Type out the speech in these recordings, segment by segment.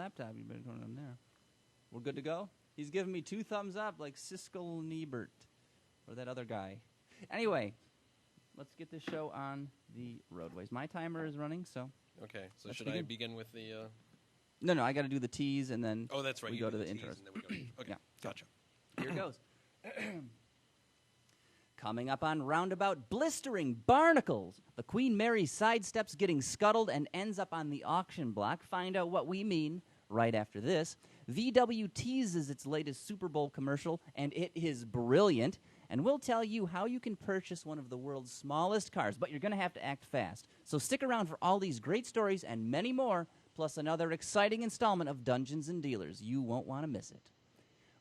laptop. You better turn it on there. We're good to go? He's giving me 2 thumbs up like Siskel and Ebert. Or that other guy. Anyway, let's get this show on the roadways. My timer is running, so... Okay, so should I begin with the... No, I got to do the tease, and then that's right. we go to the intros. And then we go. Okay, yeah. Gotcha. Here it goes. Coming up on Roundabout, blistering barnacles. The Queen Mary sidesteps getting scuttled and ends up on the auction block. Find out what we mean right after this. VW teases its latest Super Bowl commercial, and it is brilliant. And we'll tell you how you can purchase one of the world's smallest cars, but you're going to have to act fast. So stick around for all these great stories and many more, plus another exciting installment of Dungeons and Dealers. You won't want to miss it.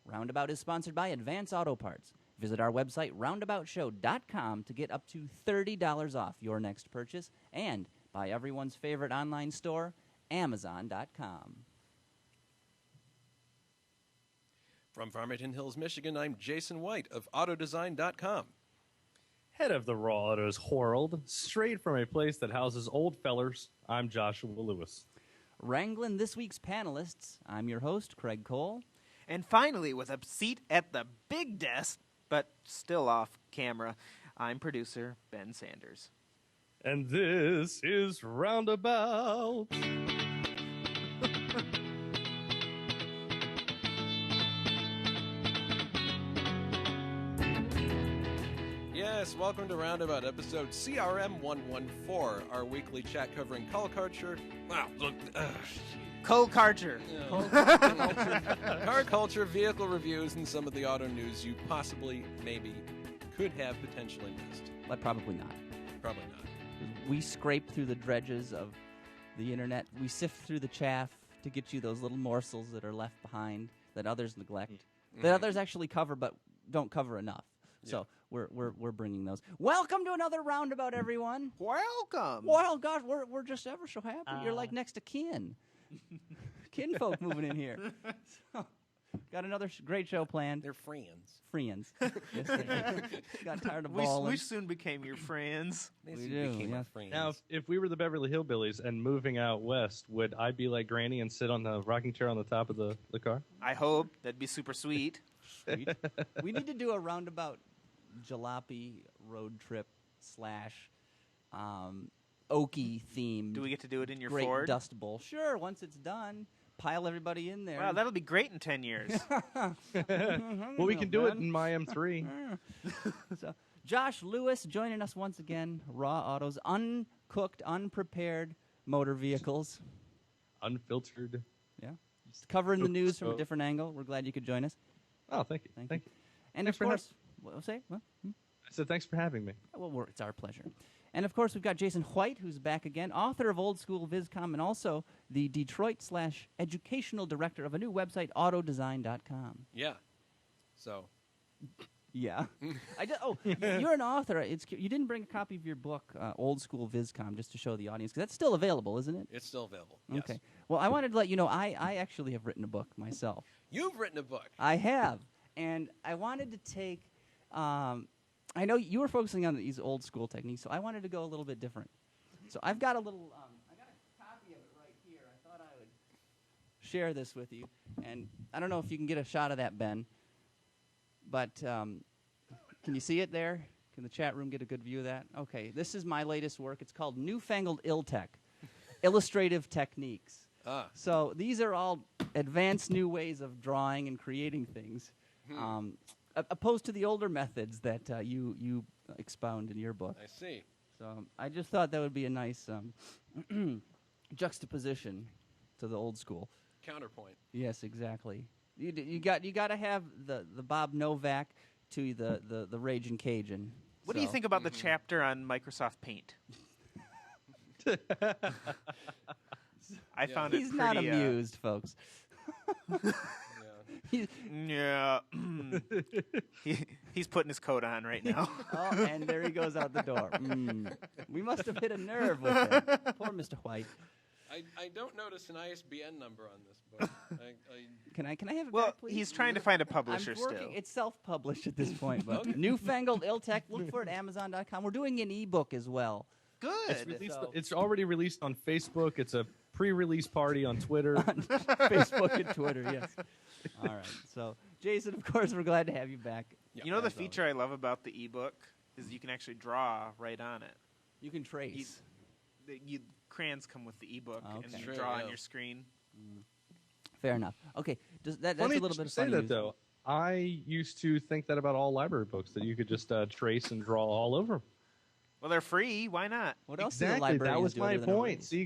Roundabout is sponsored by Advance Auto Parts. Visit our website, roundaboutshow.com, to get up to $30 off your next purchase, and by everyone's favorite online store, Amazon.com. From Farmington Hills, Michigan, I'm Jason White of Autodesign.com. Head of the Raw Autos World, straight from a place that houses old fellers, I'm Joshua Lewis. Wrangling this week's panelists, I'm your host, Craig Cole. And finally, with a seat at the big desk, but still off camera, I'm producer Ben Sanders. And this is Roundabout. Yes, welcome to Roundabout, episode CRM 114, our weekly chat covering car culture. Wow, look, Co-culture. Car culture, vehicle reviews, and some of the auto news you possibly, maybe, could have potentially missed. But probably not. Probably not. We scrape through the dredges of the internet. We sift through the chaff to get you those little morsels that are left behind that others neglect, that others actually cover but don't cover enough. So we're bringing those. Welcome to another Roundabout, everyone. Welcome. Well, gosh, we're just ever so happy. You're like next to kin. Kinfolk moving in here. So, got another great show planned. They're friends. Friends. Yes, got tired of balling. We soon became your friends. We do, became yeah. our friends. Now, if we were the Beverly Hillbillies and moving out west, would I be like Granny and sit on the rocking chair on the top of the car? I hope. That'd be super sweet. Sweet. We need to do a Roundabout jalopy road trip / Okie themed. Do we get to do it in your great Ford? Dust Bowl? Sure. Once it's done, pile everybody in there. Wow, that'll be great in 10 years. Well, we can do it in my M3. So, Josh Lewis joining us once again. Raw Autos, uncooked, unprepared motor vehicles. Unfiltered. Yeah. Just covering the news from a different angle. We're glad you could join us. Oh, thank you. Thank you. And Thanks of course, what say? What? I said thanks for having me. Well, it's our pleasure. And of course, we've got Jason White, who's back again, author of Old School VizCom, and also the Detroit/educational director of a new website, Autodesign.com. Yeah. So. Yeah. You're an author. You didn't bring a copy of your book, Old School VizCom, just to show the audience, because that's still available, isn't it? It's still available. Yes. Okay. Well, I wanted to let you know I actually have written a book myself. You've written a book. I have. And I wanted to take, I know you were focusing on these old school techniques, so I wanted to go a little bit different. So I've got a little, I got a copy of it right here. I thought I would share this with you. And I don't know if you can get a shot of that, Ben, but can you see it there? Can the chat room get a good view of that? Okay, this is my latest work. It's called Newfangled Iltech, Illustrative Techniques. So these are all advanced new ways of drawing and creating things. Opposed to the older methods that you expound in your book. I see. So I just thought that would be a nice juxtaposition to the old school. Counterpoint. Yes, exactly. You got to have the Bob Novak to the Raging Cajun. What do you think about the chapter on Microsoft Paint? I found it He's pretty, not amused, folks. Yeah. He's putting his coat on right now. Oh, and there he goes out the door. We must have hit a nerve with him. Poor Mr. White. I don't notice an ISBN number on this book. Can I have it Well, back, please? he's trying to find a publisher I'm working. still. It's self-published at this point. But Newfangled Iltech. Look for it at Amazon.com. We're doing an ebook as well. Good. It's already released on Facebook. It's a pre-release party on Twitter. On Facebook and Twitter, yes. All right. So, Jason, of course, we're glad to have you back. Yep. You know the As always. feature I love about the ebook is you can actually draw right on it. You can trace. Crayons come with the ebook, Okay. and you Sure, draw yeah. on your screen. Fair enough. Okay. That's Funny a little that bit you of say funny that, news. though. I used to think that about all library books, that you could just trace and draw all over them. Well, they're free. Why not? What else do the Exactly, librarians that was do my other than point. erase? So you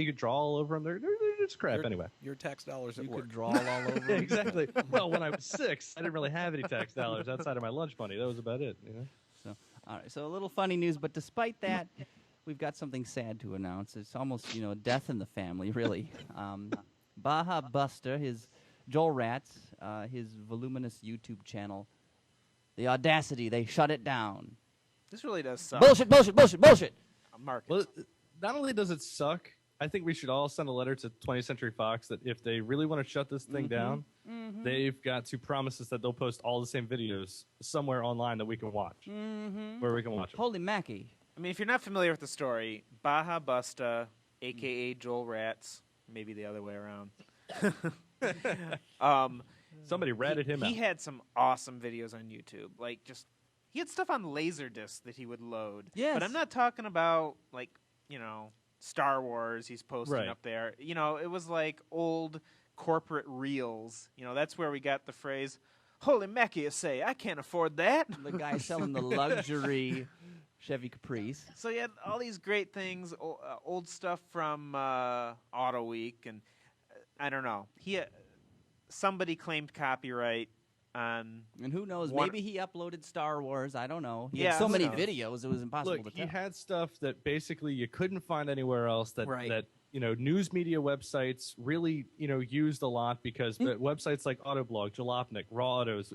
could draw all over them. They're just crap Your- anyway. Your tax dollars at You work. could draw all over. them. Exactly. Well, when I was 6, I didn't really have any tax dollars outside of my lunch money. That was about it. You know. So, all right. So a little funny news, but despite that, we've got something sad to announce. It's almost a death in the family, really. Baja Buster, his Joel Ratz, his voluminous YouTube channel, the audacity, they shut it down. This really does suck. Bullshit, bullshit, bullshit, bullshit. Mark. Well, not only does it suck, I think we should all send a letter to 20th Century Fox that if they really want to shut this thing down, they've got to promise us that they'll post all the same videos somewhere online that we can watch, where we can watch them. Holy Mackie. I mean, if you're not familiar with the story, Baja Busta, a.k.a. Joel Ratz, maybe the other way around. Somebody ratted him out. He had some awesome videos on YouTube. He had stuff on Laserdisc that he would load. Yes. But I'm not talking about, Star Wars he's posting Right. up there. It was like old corporate reels. That's where we got the phrase, holy mackie, say, I can't afford that. The guy selling the luxury Chevy Caprice. So he had all these great things, old stuff from Auto Week, and I don't know. Somebody claimed copyright on. And who knows, One- maybe he uploaded Star Wars. I don't know. He Yeah, had so who many knows? videos, it was impossible Look, to he tell. had stuff that basically you couldn't find anywhere else that Right. news media websites really, used a lot because websites like Autoblog, Jalopnik, Raw Autos,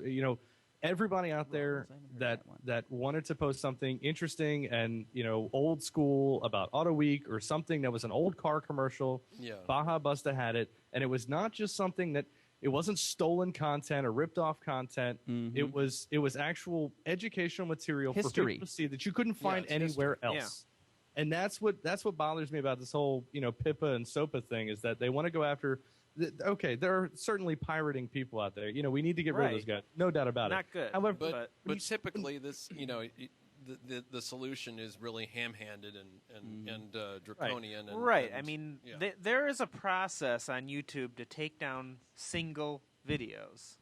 everybody out there I haven't heard that that one. that wanted to post something interesting and, old school about Auto Week or something that was an old car commercial, Yeah. Baja Busta had it, and it was not just something that it wasn't stolen content or ripped off content. It was actual educational material for History. people to see that you couldn't find it's anywhere history. else. And that's what bothers me about this whole Pippa and SOPA thing is that they want to go after. Okay, there are certainly pirating people out there. We need to get rid of those Right. guys, no doubt about Not it. good. However, But typically this the solution is really ham-handed and draconian. And, Right. and- I mean, yeah. there is a process on YouTube to take down single videos.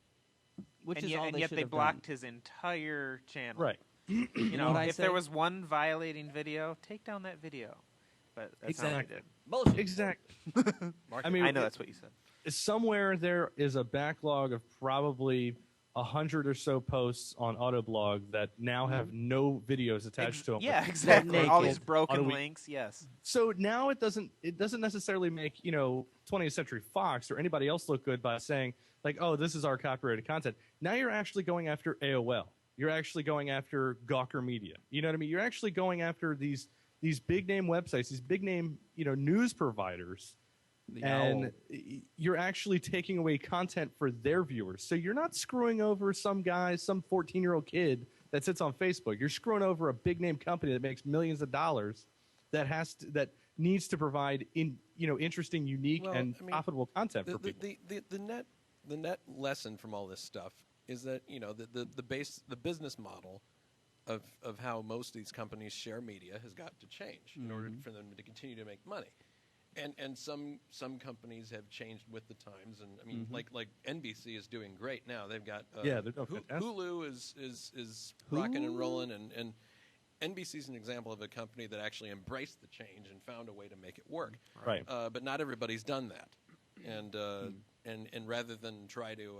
Which and is yet, all and they yet should they have blocked done. his entire channel. right. You know, what I if say? there was one violating video, take down that video. But that's not what Exactly. they did. Bullshit. Exactly. Mark I it. mean, I know that's what you said. somewhere there is a backlog of probably 100 or so posts on Autoblog that now have no videos attached to them. Yeah, exactly. All these naked. broken Auto Week. links. Yes. So now it doesn't necessarily make 20th Century Fox or anybody else look good by saying like, oh, this is our copyrighted content. Now you're actually going after AOL. You're actually going after Gawker Media. You know what I mean? You're actually going after these big name websites, these big name news providers, and you're actually taking away content for their viewers. So you're not screwing over some guy, some 14-year-old kid that sits on Facebook. You're screwing over a big name company that makes millions of dollars that needs to provide interesting, unique, Well, and I mean, profitable content for people. The net lesson from all this stuff is that the business model of how most of these companies share media has got to change in order for them to continue to make money. And some companies have changed with the times, and I mean, like NBC is doing great now. They've got Yeah, they're doing fantastic. Hulu is rocking and rolling, and NBC is an example of a company that actually embraced the change and found a way to make it work. Right. But not everybody's done that, and rather than try to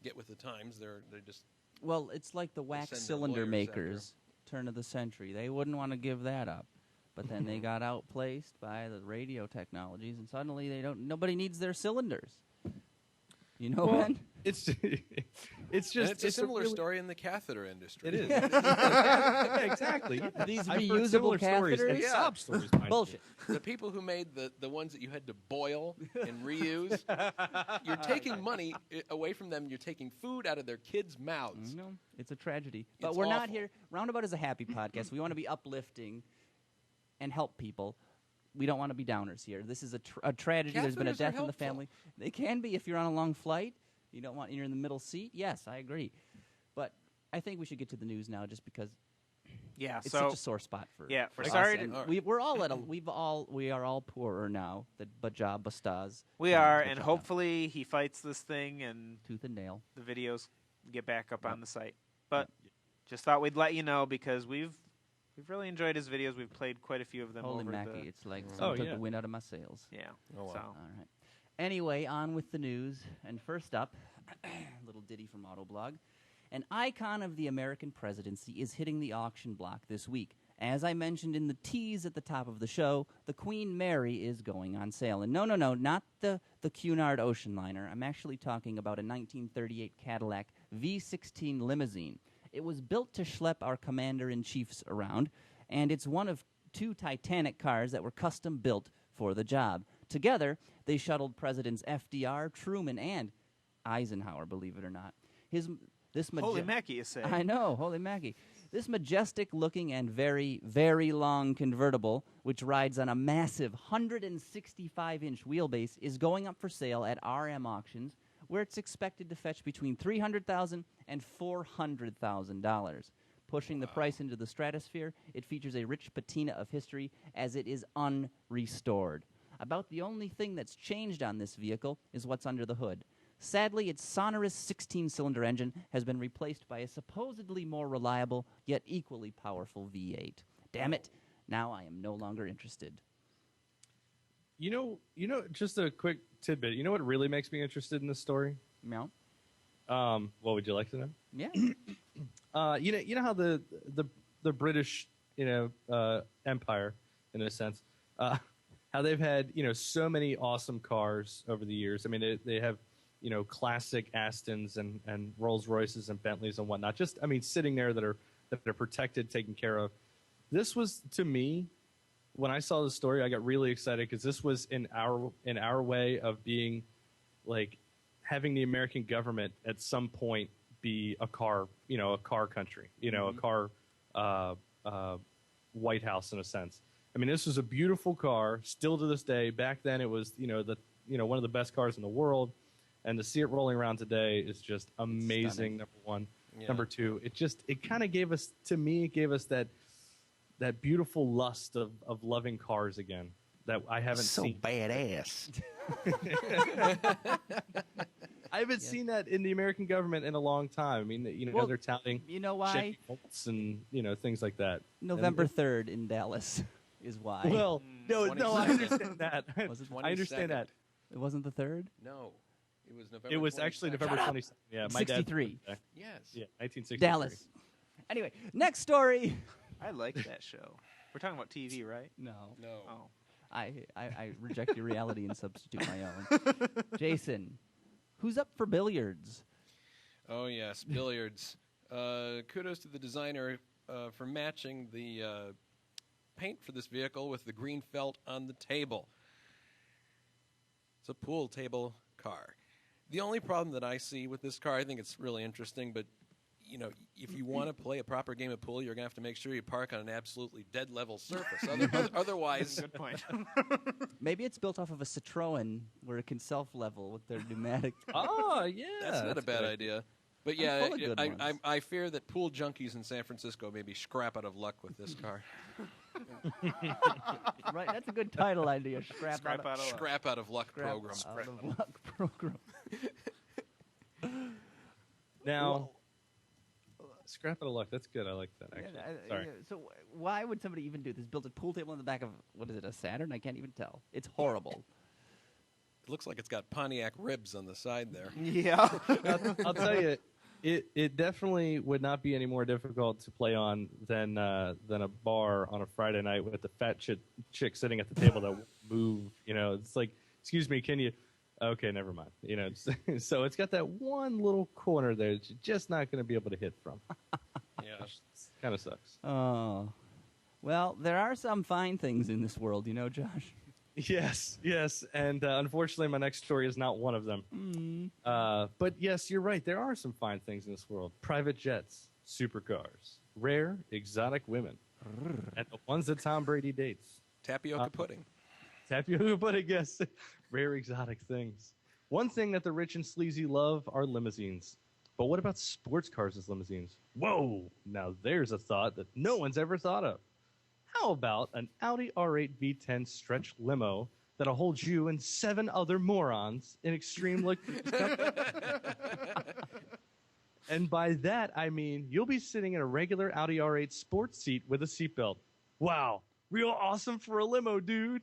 get with the times, they're just Well, it's like the wax send their cylinder lawyers makers, turn of the century. They wouldn't want to give that up. But then they got outplaced by the radio technologies, and suddenly nobody needs their cylinders. You know, Ben? It's and just it's a similar really- story in the catheter industry. It is. Yeah, exactly. These I've heard reusable similar stories and catheters? sob stories. mind you. Bullshit. The people who made the ones that you had to boil and reuse, you're taking money away from them. You're taking food out of their kids' mouths. No, it's a tragedy. But It's we're not awful. here. Roundabout is a happy podcast. We want to be uplifting and help people. we don't want to be downers here. This is a tragedy. There's been a Catheters are death in the helpful. family. They can be if you're on a long flight. You're in the middle seat. Yes, I agree. But I think we should get to the news now, just because Yeah. it's So such a sore spot for we're us. sorry And to- we're all at a we are all poorer now. The Bajab Bastas. we are, and hopefully he fights this thing and tooth and nail. the videos get back up on the site. But just thought we'd let you know because we've really enjoyed his videos. We've played quite a few of them Holy over Mackie, the it's like Oh, someone took yeah. the wind out of my sails. yeah. Oh, wow. So All right. Anyway, on with the news. And first up, a little ditty from Autoblog. An icon of the American presidency is hitting the auction block this week. As I mentioned in the tease at the top of the show, the Queen Mary is going on sale. And no, not the Cunard Ocean Liner. I'm actually talking about a 1938 Cadillac V16 limousine. It was built to schlep our commander-in-chiefs around, and it's one of 2 Titanic cars that were custom built for the job. Together, they shuttled Presidents FDR, Truman, and Eisenhower, believe it or not. holy Mackie, you say? I know, holy Mackie. This majestic-looking and very, very long convertible, which rides on a massive 165-inch wheelbase, is going up for sale at RM Auctions, where it's expected to fetch between $300,000 and $400,000. Pushing the price into the stratosphere, it features a rich patina of history as it is unrestored. About the only thing that's changed on this vehicle is what's under the hood. Sadly, its sonorous 16-cylinder engine has been replaced by a supposedly more reliable, yet equally powerful V8. Damn it, now I am no longer interested. You know, just a quick tidbit. You know what really makes me interested in this story? Meow? What would you like to know? Yeah. You know how the British empire, in a sense, how they've had so many awesome cars over the years. I mean, they have classic Astons and Rolls Royces and Bentleys and whatnot. Just sitting there that are protected, taken care of. This was, to me, when I saw the story, I got really excited because this was in our way of being like having the American government at some point be a car country, a car White House in a sense. I mean, this was a beautiful car, still to this day. Back then, it was one of the best cars in the world, and to see it rolling around today is just amazing. Stunning. Number one, Yeah. number two, it kind of gave us that beautiful lust of loving cars again that I haven't seen. badass. I haven't seen that in the American government in a long time. I mean, Well, they're touting You know why? Chevy Bolts and things like that. November 3rd in Dallas is why. Well, no, I 22nd. understand that. Was it I understand that. it wasn't the 3rd? No, it was November. It was actually 22nd. November 22nd. Yeah, my dad. 63. Yes. Yeah, 1963. Dallas. Anyway, next story. I like that show. We're talking about TV, right? No. No. Oh. I reject your reality and substitute my own. Jason, who's up for billiards? Oh yes, billiards. Kudos to the designer for matching the paint for this vehicle with the green felt on the table. It's a pool table car. The only problem that I see with this car, I think it's really interesting, but if you want to play a proper game of pool, you're going to have to make sure you park on an absolutely dead level surface. Otherwise, Good point. Maybe it's built off of a Citroen where it can self-level with their pneumatic. Oh, yeah. that's not a bad idea. But I'm yeah, full of good ones. I fear that pool junkies in San Francisco may be scrap out of luck with this car. Right, that's a good title idea. Scrap out of of luck. Scrap out of luck scrap program. out of luck program. Now, scrap out of luck. That's good. I like that, actually. Sorry. So why would somebody even do this? Build a pool table in the back of, what is it, a Saturn? I can't even tell. It's horrible. It looks like it's got Pontiac ribs on the side there. Yeah. I'll tell you, it definitely would not be any more difficult to play on than a bar on a Friday night with the fat chick sitting at the table that won't move. It's like, excuse me, can you? Okay, never mind. So it's got that one little corner there that you're just not going to be able to hit from. Yeah. Kind of sucks. Oh. Well, there are some fine things in this world, Josh. Yes, and unfortunately, my next story is not one of them. But yes, you're right. There are some fine things in this world: private jets, supercars, rare, exotic women, and the ones that Tom Brady dates. Tapioca pudding. Tapioca pudding, yes. Rare exotic things. One thing that the rich and sleazy love are limousines. But what about sports cars as limousines? Whoa! Now there's a thought that no one's ever thought of. How about an Audi R8 V10 stretch limo that'll hold you and 7 other morons in extreme luxurious company? And by that, I mean you'll be sitting in a regular Audi R8 sports seat with a seatbelt. Wow, real awesome for a limo, dude.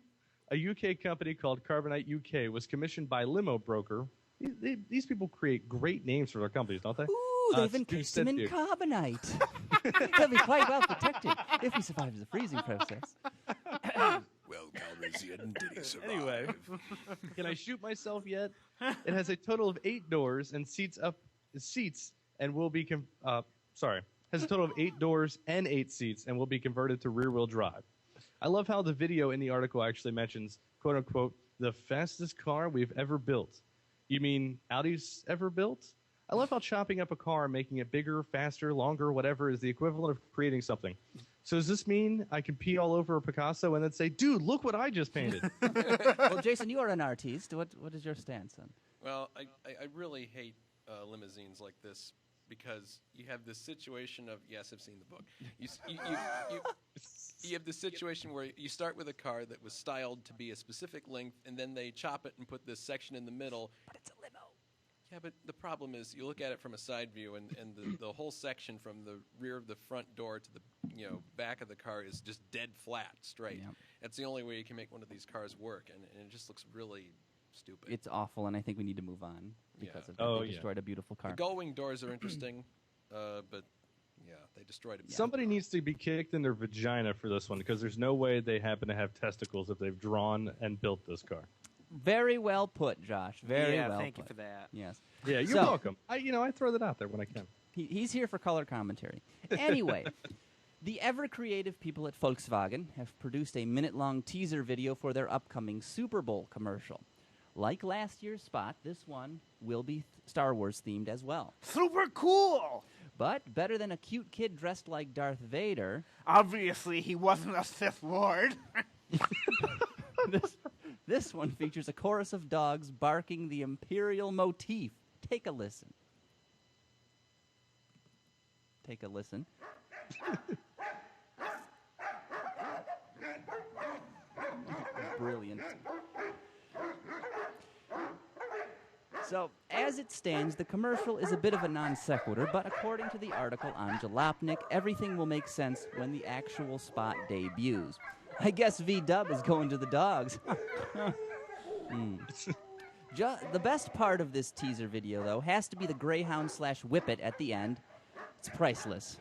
A UK company called Carbonite UK was commissioned by Limo Broker. These people create great names for their companies, don't they? Ooh, they've encased him in carbonite. He'll be quite well protected if he survives the freezing process. Well, Calrissian, did he survive? Anyway, can I shoot myself yet? It has a total of 8 doors and seats and will be has a total of 8 doors and 8 seats and will be converted to rear-wheel drive. I love how the video in the article actually mentions, quote-unquote, the fastest car we've ever built. You mean Audi's ever built? I love how chopping up a car and making it bigger, faster, longer, whatever, is the equivalent of creating something. So does this mean I can pee all over a Picasso and then say, dude, look what I just painted? Well, Jason, you are an artiste. What is your stance on? Well, I really hate limousines like this because you have this situation of, yes, I've seen the book. You have this situation where you start with a car that was styled to be a specific length, and then they chop it and put this section in the middle. But it's a limo. Yeah, but the problem is you look at it from a side view, and the whole section from the rear of the front door to the back of the car is just dead flat, straight. Yep. That's the only way you can make one of these cars work, and it just looks really stupid. It's awful, and I think we need to move on because of that. Oh, They yeah. destroyed a beautiful car. The gull-wing doors are interesting, but yeah, they destroyed it. Somebody needs to be kicked in their vagina for this one because there's no way they happen to have testicles if they've drawn and built this car. Very well put, Josh. Very yeah, well thank put. you for that. Yes. Yeah, you're So- welcome. I throw that out there when I can. He's here for color commentary. Anyway, the ever-creative people at Volkswagen have produced a minute-long teaser video for their upcoming Super Bowl commercial. Like last year's spot, this one will be Star Wars-themed as well. Super cool! But better than a cute kid dressed like Darth Vader, Obviously, he wasn't a Sith Lord. this one features a chorus of dogs barking the Imperial motif. Take a listen. Take a listen. Brilliant. So, as it stands, the commercial is a bit of a non sequitur, but according to the article on Jalopnik, everything will make sense when the actual spot debuts. I guess V-Dub is going to the dogs. The best part of this teaser video, though, has to be the Greyhound/Whippet at the end. It's priceless.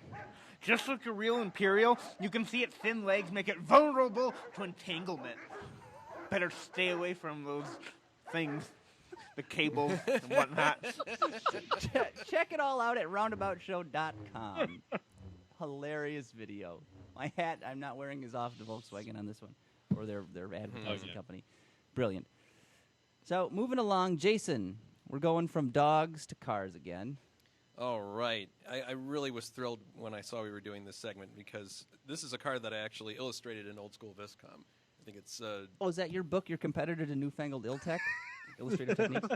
Just like a real Imperial, you can see its thin legs make it vulnerable to entanglement. Better stay away from those things, the cables and whatnot. Check it all out at roundaboutshow.com. Hilarious video. My hat I'm not wearing is off the Volkswagen on this one, or their advertising company. Brilliant. So, moving along, Jason, we're going from dogs to cars again. All right. I really was thrilled when I saw we were doing this segment because this is a car that I actually illustrated in Old School Viscom. I think it's... Oh, is that your book, your competitor to Newfangled Iltech? Illustrative Techniques?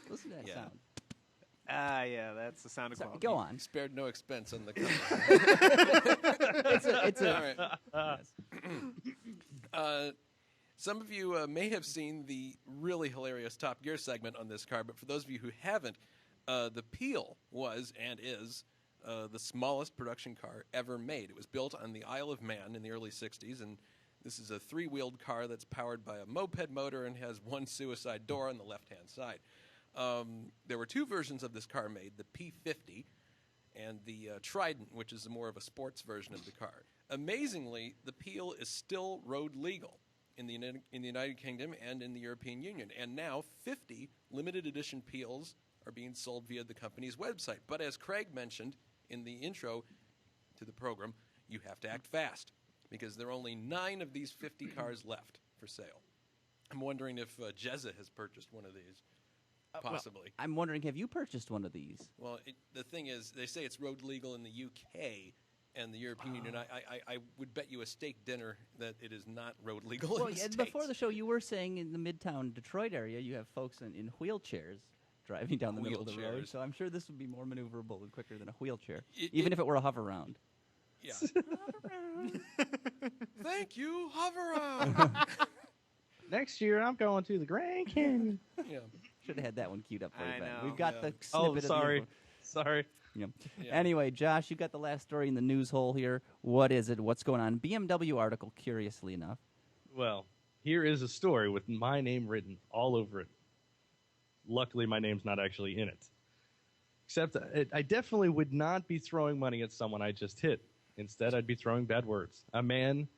Listen to that sound. Yeah, that's the sound of So, quality. go on. spared no expense on the cover. It's a All right. yes. Some of you may have seen the really hilarious Top Gear segment on this car, but for those of you who haven't, the Peel was and is the smallest production car ever made. It was built on the Isle of Man in the early 60s, and this is a 3-wheeled car that's powered by a moped motor and has one suicide door on the left-hand side. There were 2 versions of this car made, the P50 and the Trident, which is more of a sports version of the car. Amazingly, the Peel is still road legal in the United Kingdom and in the European Union. And now 50 limited edition Peels are being sold via the company's website. But as Craig mentioned in the intro to the program, you have to act fast because there are only 9 of these 50 cars left for sale. I'm wondering if Jezza has purchased one of these. Possibly. I'm wondering, have you purchased one of these? Well, the thing is, they say it's road legal in the UK. and the European Union, I would bet you a steak dinner that it is not road legal Well, in the States. before the show, you were saying in the Midtown Detroit area, you have folks in wheelchairs driving down the middle of the road. So I'm sure this would be more maneuverable and quicker than a wheelchair, even if it were a hover round. Yeah. Thank you, hover around. Next year, I'm going to the Grand Canyon. Yeah. Should have had that one queued up for you, Ben. know. We've got Yeah. the snippet sorry. of the info. Sorry. Yeah. Yeah. Anyway, Josh, you got the last story in the news hole here. What is it? What's going on? BMW article, curiously enough. Well, here is a story with my name written all over it. Luckily, my name's not actually in it. Except I definitely would not be throwing money at someone I just hit. Instead, I'd be throwing bad words. A man,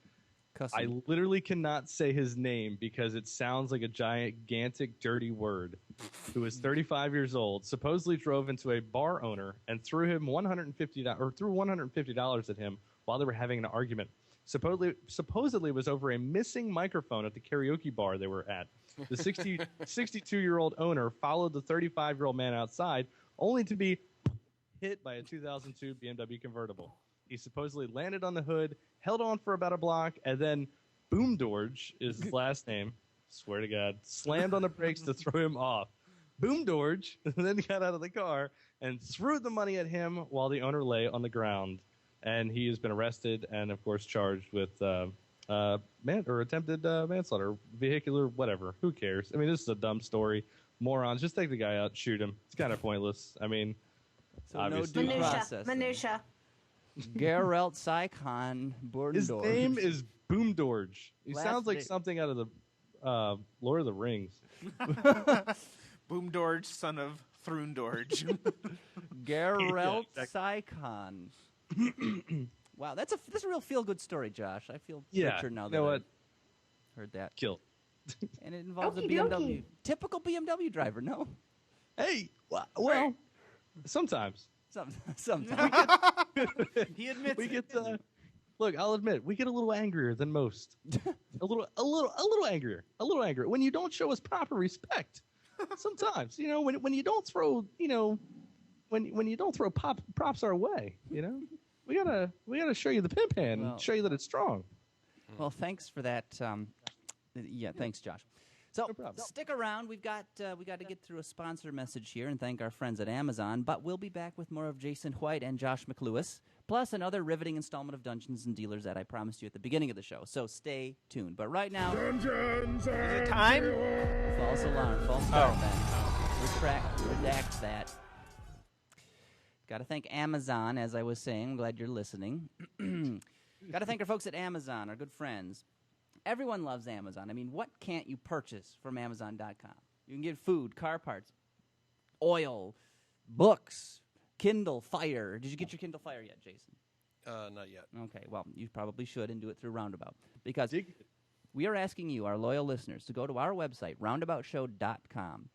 I literally cannot say his name because it sounds like a gigantic, dirty word, who is 35 years old, supposedly drove into a bar owner and threw him $150 at him while they were having an argument. Supposedly it was over a missing microphone at the karaoke bar they were at. The 62-year-old owner followed the 35-year-old man outside, only to be hit by a 2002 BMW convertible. He supposedly landed on the hood, held on for about a block, and then Boomdorge is his last name, swear to God, slammed on the brakes to throw him off. Boomdorge then got out of the car and threw the money at him while the owner lay on the ground. And he has been arrested and, of course, charged with attempted manslaughter, vehicular, whatever. Who cares? I mean, this is a dumb story. Morons, just take the guy out, shoot him. It's kind of pointless. I mean, So obviously. no due process. Minutia. Geralt Sykon Bordendorf. His name is Boomdorge. He Last sounds like name. something out of the Lord of the Rings. Boomdorge, son of Throondorge. Geralt Yeah, Sykon. Wow, that's a real feel-good story, Josh. I feel Yeah, richer now you that know I what? heard that. Killed. And it involves a Okie BMW. dokie. Typical BMW driver, no? Hey, well, sometimes. Sometimes. He admits We it. get look, I'll admit, we get a little angrier than most. a little angrier. When you don't show us proper respect. Sometimes, when you don't throw, when you don't throw props our way, we gotta show you the pimp hand Well- and show you that it's strong. Well, thanks for that. Thanks, Josh. So No problem. stick around. We got to get through a sponsor message here and thank our friends at Amazon. But we'll be back with more of Jason White and Josh McLewis, plus another riveting installment of Dungeons and Dealers that I promised you at the beginning of the show. So stay tuned. But right now, Is it time? false alarm, false start. Redact that. Got to thank Amazon, as I was saying. I'm glad you're listening. Got to thank our folks at Amazon, our good friends. Everyone loves Amazon. I mean, what can't you purchase from Amazon.com? You can get food, car parts, oil, books, Kindle Fire. Did you get your Kindle Fire yet, Jason? Not yet. Okay, well, you probably should and do it through RoundAbout. Because we are asking you, our loyal listeners, to go to our website, roundaboutshow.com.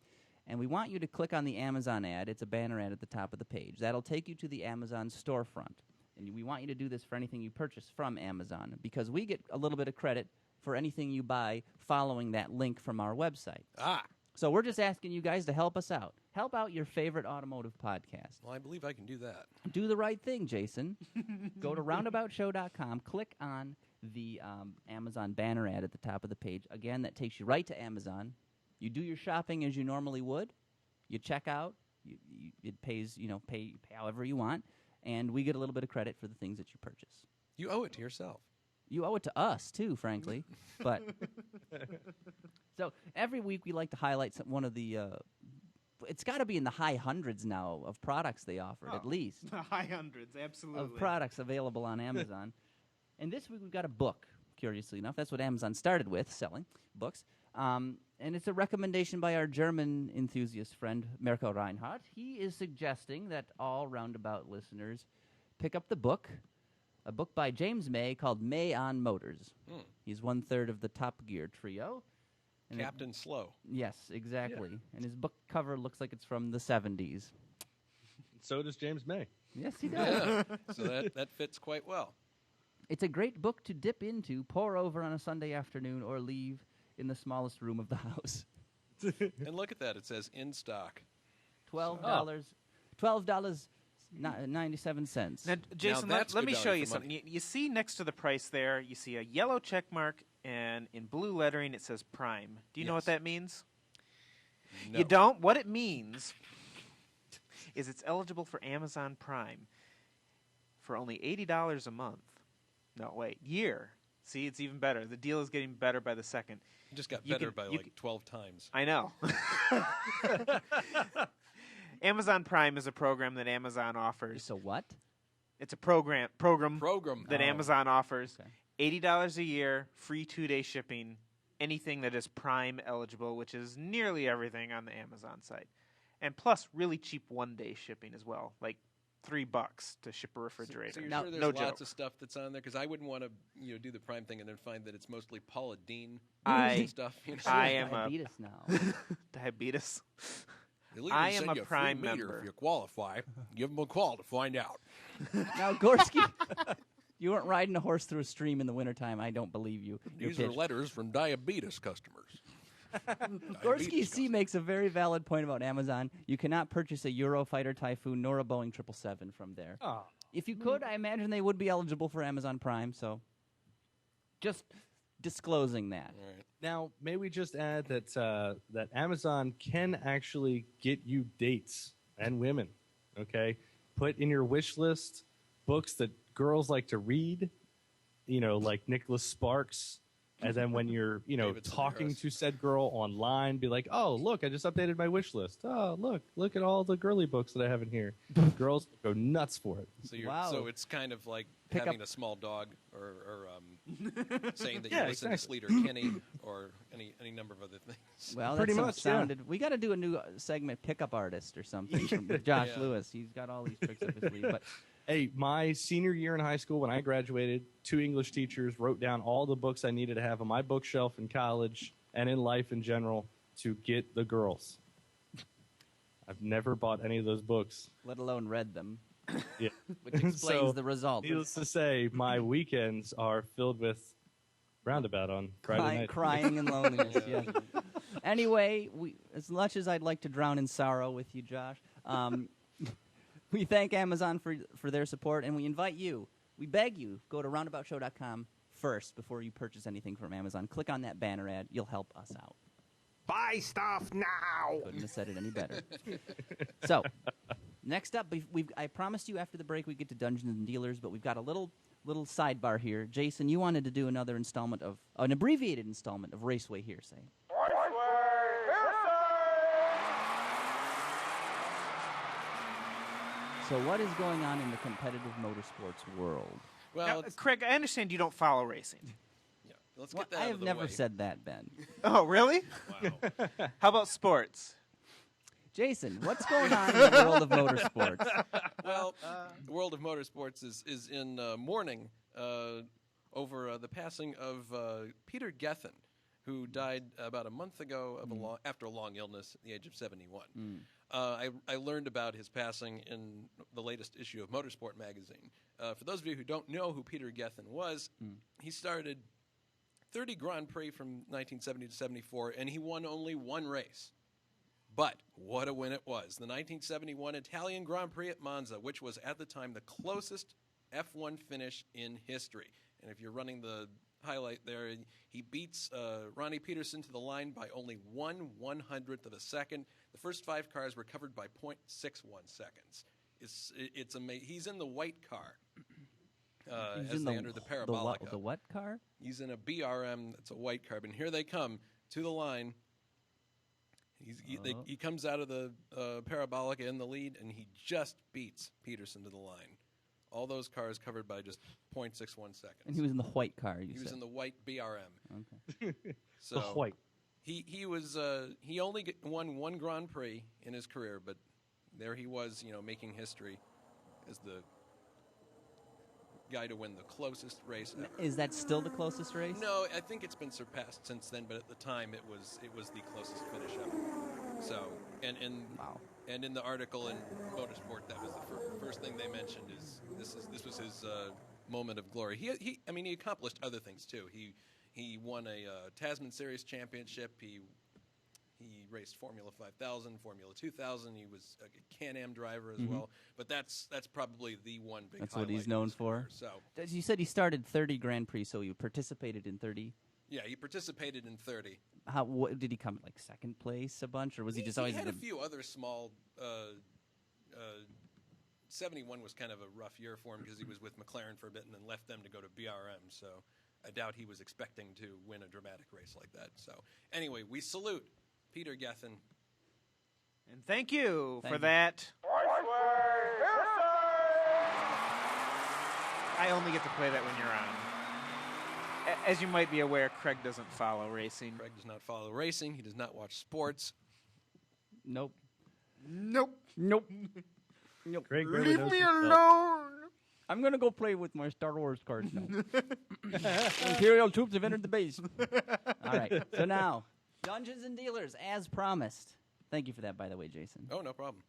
And we want you to click on the Amazon ad. It's a banner ad at the top of the page. That'll take you to the Amazon storefront. And we want you to do this for anything you purchase from Amazon because we get a little bit of credit for anything you buy following that link from our website. So we're just asking you guys to help us out. Help out your favorite automotive podcast. Well, I believe I can do that. Do the right thing, Jason. Go to roundaboutshow.com. Click on the Amazon banner ad at the top of the page. Again, that takes you right to Amazon. You do your shopping as you normally would. You check out. It pays, pay however you want. And we get a little bit of credit for the things that you purchase. You owe it to yourself. You owe it to us, too, frankly. But so every week we like to highlight one of the it's got to be in the high hundreds now of products they offered, at least. The high hundreds, absolutely. Of products available on Amazon. And this week we've got a book, curiously enough. That's what Amazon started with, selling books. And it's a recommendation by our German enthusiast friend, Mirko Reinhardt. He is suggesting that all Roundabout listeners pick up the book, a book by James May called May on Motors. He's 1/3 of the Top Gear trio. And Captain Slow. Yes, exactly. Yeah. And his book cover looks like it's from the 70s. So does James May. Yes, he does. So that fits quite well. It's a great book to dip into, pour over on a Sunday afternoon, or leave in the smallest room of the house. And look at that. It says in stock. $12. $12 97 cents. Now, Jason, that's let good me show value you for something. money. You see next to the price there, you see a yellow check mark, and in blue lettering it says Prime. Do you know what Yes. that means? No. You don't? What it means is it's eligible for Amazon Prime for only $80 a month. No, wait, year. See, it's even better. The deal is getting better by the second. It just got You better can- by you like 12 times. I know. Amazon Prime is a program that Amazon offers. So what? It's a program Program. that Oh. Amazon offers. Okay. $80 a year, free 2-day shipping, anything that is Prime eligible, which is nearly everything on the Amazon site. And plus really cheap 1-day shipping as well, like $3 to ship a refrigerator. So you're Now- sure there's no lots joke. of stuff that's on there? Because I wouldn't want to do the Prime thing and then find that it's mostly Paula Deen stuff. You know? I am a diabetes now. diabetes. They'll even I am send a you free Prime meter member. If you qualify, give them a call to find out. Now, Gorski, you weren't riding a horse through a stream in the wintertime. I don't believe you. Your These are pitch. letters from diabetes customers. Gorski C makes a very valid point about Amazon. You cannot purchase a Eurofighter Typhoon nor a Boeing 777 from there. Oh. If you could, I imagine they would be eligible for Amazon Prime. So, just disclosing that. All right. Now, may we just add that that Amazon can actually get you dates and women. Okay, put in your wish list books that girls like to read. You know, like Nicholas Sparks. And then when you're, David talking Sedaris. to said girl online, be like, "Oh, look, I just updated my wish list. Oh, look at all the girly books that I have in here." Girls go nuts for it. So you're Wow. so it's kind of like Pick having up- a small dog, or saying that Yeah, you listen exactly. to Sleater Kinney, or any number of other things. Well, Pretty that much, yeah. sounded. We got to do a new segment, pickup artist or something, from Josh Yeah. Lewis. He's got all these tricks up his sleeve. But Hey, my senior year in high school, when I graduated, 2 English teachers wrote down all the books I needed to have on my bookshelf in college and in life in general to get the girls. I've never bought any of those books. let alone read them, Yeah. which explains So, the result. Needless to say, my weekends are filled with Roundabout on Friday night. Crying and loneliness. Yeah. Anyway, as much as I'd like to drown in sorrow with you, Josh, we thank Amazon for their support, and we invite you. We beg you, go to roundaboutshow.com first before you purchase anything from Amazon. Click on that banner ad. You'll help us out. Buy stuff now. Couldn't have said it any better. So, next up, I promised you after the break we get to Dungeons and Dealers, but we've got a little sidebar here. Jason, you wanted to do another installment of an abbreviated installment of Raceway Hearsay. So, what is going on in the competitive motorsports world? Well, Now, it's- Craig, I understand you don't follow racing. yeah. Let's Well, get that I out have of the never way. said that, Ben. Oh, really? Wow. How about sports? Jason, what's going on in the world of motorsports? Well, the world of motorsports is in mourning over the passing of Peter Gethin, who died about a month ago of after a long illness at the age of 71. I learned about his passing in the latest issue of Motorsport magazine. For those of you who don't know who Peter Gethin was, he started 30 Grand Prix from 1970 to 74, and he won only one race. But what a win it was. The 1971 Italian Grand Prix at Monza, which was at the time the closest F1 finish in history. And if you're running the highlight there, he beats Ronnie Peterson to the line by only 1/100th of a second. The first 5 cars were covered by 0.61 seconds. It's amazing. He's in the white car He's as in they enter the Parabolica. The what car? He's in a BRM that's a white car. And here they come to the line. He comes out of the Parabolica in the lead, and he just beats Peterson to the line. All those cars covered by just 0.61 seconds. And he was in the white car, you He said. was in the white BRM. Okay. So The white. he was he only won one Grand Prix in his career, but there he was, making history as the guy to win the closest race ever. Is that still the closest race? No, I think it's been surpassed since then, but at the time it was the closest finish ever. So, and Wow. and in the article in Motorsport, that was the first thing they mentioned is this was his moment of glory. He accomplished other things too. He won a Tasman Series championship. He raced Formula 5000, Formula 2000. He was a Can-Am driver as well. But that's probably the one big That's what highlight he's of known his for. career. So You said he started 30 Grand Prix, so you participated in 30. yeah, he participated in 30. What did he come like second place a bunch, or was he just always He had the a few other small. 71 was kind of a rough year for him because he was with McLaren for a bit and then left them to go to BRM. So I doubt he was expecting to win a dramatic race like that. So anyway, we salute Peter Gethin. And thank you Thank for you. that. I only get to play that when you're on. As you might be aware, Craig doesn't follow racing. Craig does not follow racing. He does not watch sports. Nope. Nope. Nope. Craig barely Leave knows me himself. alone. I'm gonna go play with my Star Wars cards now. Imperial troops have entered the base. All right. So now, Dungeons and Dealers, as promised. Thank you for that, by the way, Jason. Oh, no problem.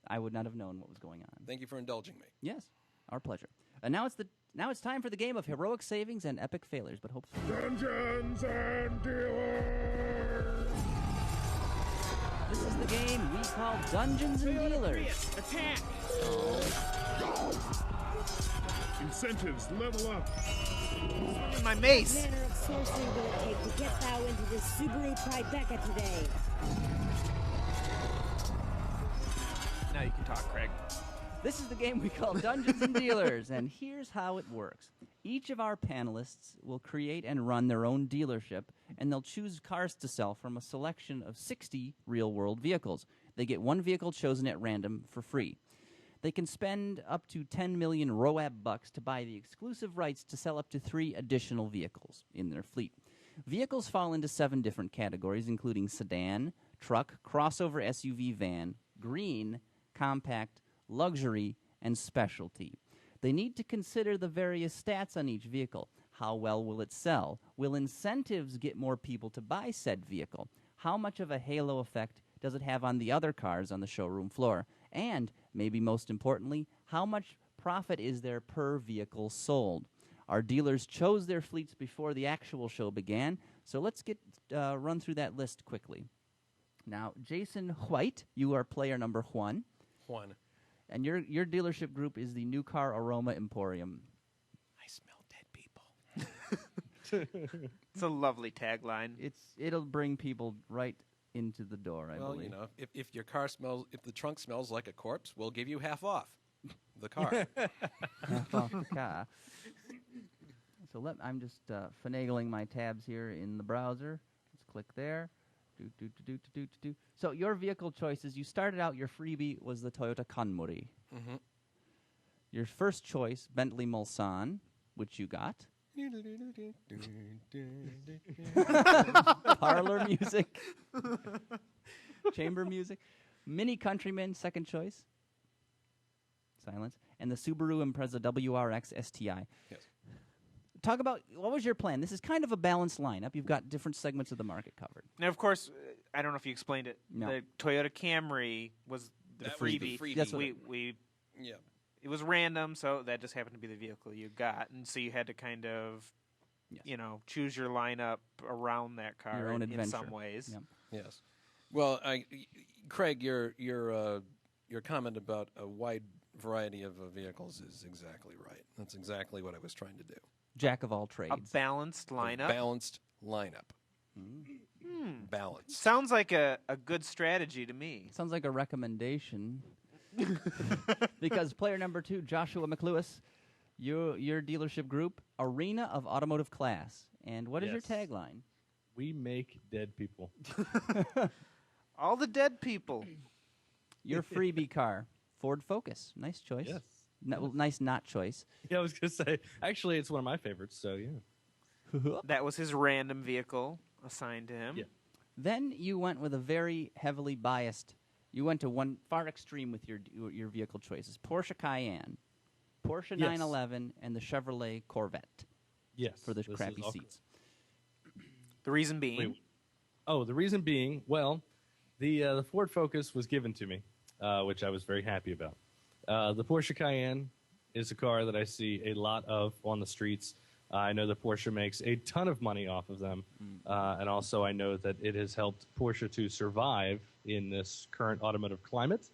I would not have known what was going on. Thank you for indulging me. Yes, our pleasure. And now it's time for the game of heroic savings and epic failures. But hopefully, Dungeons and Dealers. this is the game we call Dungeons and Dealers. Attack. Incentives level up. With my mace. What manner of sorcery will it take to get thou into this Subaru Tribeca today? Now you can talk, Craig. This is the game we call Dungeons and Dealers, and here's how it works. Each of our panelists will create and run their own dealership, and they'll choose cars to sell from a selection of 60 real-world vehicles. They get one vehicle chosen at random for free. They can spend up to 10 million RoAB bucks to buy the exclusive rights to sell up to 3 additional vehicles in their fleet. Vehicles fall into 7 different categories, including sedan, truck, crossover SUV van, green, compact, luxury, and specialty. They need to consider the various stats on each vehicle. How well will it sell? Will incentives get more people to buy said vehicle? How much of a halo effect does it have on the other cars on the showroom floor? And, maybe most importantly, how much profit is there per vehicle sold? Our dealers chose their fleets before the actual show began, so let's run through that list quickly. Now, Jason White, you are player number 1. Juan. And your dealership group is the New Car Aroma Emporium. I smell dead people. It's a lovely tagline. It'll bring people right into the door, I Well, believe. you know, if your car smells, if the trunk smells like a corpse, we'll give you half off the car. Half off the car. So I'm just finagling my tabs here in the browser. Let's click there. Do. So your vehicle choices, you started out, your freebie was the Toyota Kanmuri. Mhm. Your first choice, Bentley Mulsanne, which you got. Parlor music. Chamber music. Mini Countryman, second choice. Silence. And the Subaru Impreza WRX STI. Yes. Talk about, what was your plan? This is kind of a balanced lineup. You've got different segments of the market covered. Now, of course, I don't know if you explained it. No. The Toyota Camry was the That was freebie. the freebie. That's what we Yeah. it was random, so that just happened to be the vehicle you got, and so you had to kind of, Yes. choose your lineup around that car Your own in adventure. some ways. Yep. Yes. Well, Craig, your comment about a wide variety of vehicles is exactly right. That's exactly what I was trying to do. Jack of all A trades. balanced lineup. Balanced lineup. Balanced. Sounds like a good strategy to me. Sounds like a recommendation. Because player number 2, Joshua McLewis, your dealership group, Arena of Automotive Class. And what is your Yes. tagline? We make dead people. All the dead people. Your freebie car, Ford Focus. Nice choice. Yes. Nice not choice. Yeah, I was going to say, actually, it's one of my favorites, so yeah. That was his random vehicle assigned to him. Yeah. Then you went with a very heavily biased. You went to one far extreme with your vehicle choices: Porsche Cayenne, Porsche Yes. 911, and the Chevrolet Corvette Yes. for the this is crappy all seats. The reason being, Wait. Oh, the reason being, well, the Ford Focus was given to me, which I was very happy about. The Porsche Cayenne is a car that I see a lot of on the streets. I know that Porsche makes a ton of money off of them. And also I know that it has helped Porsche to survive in this current automotive climate.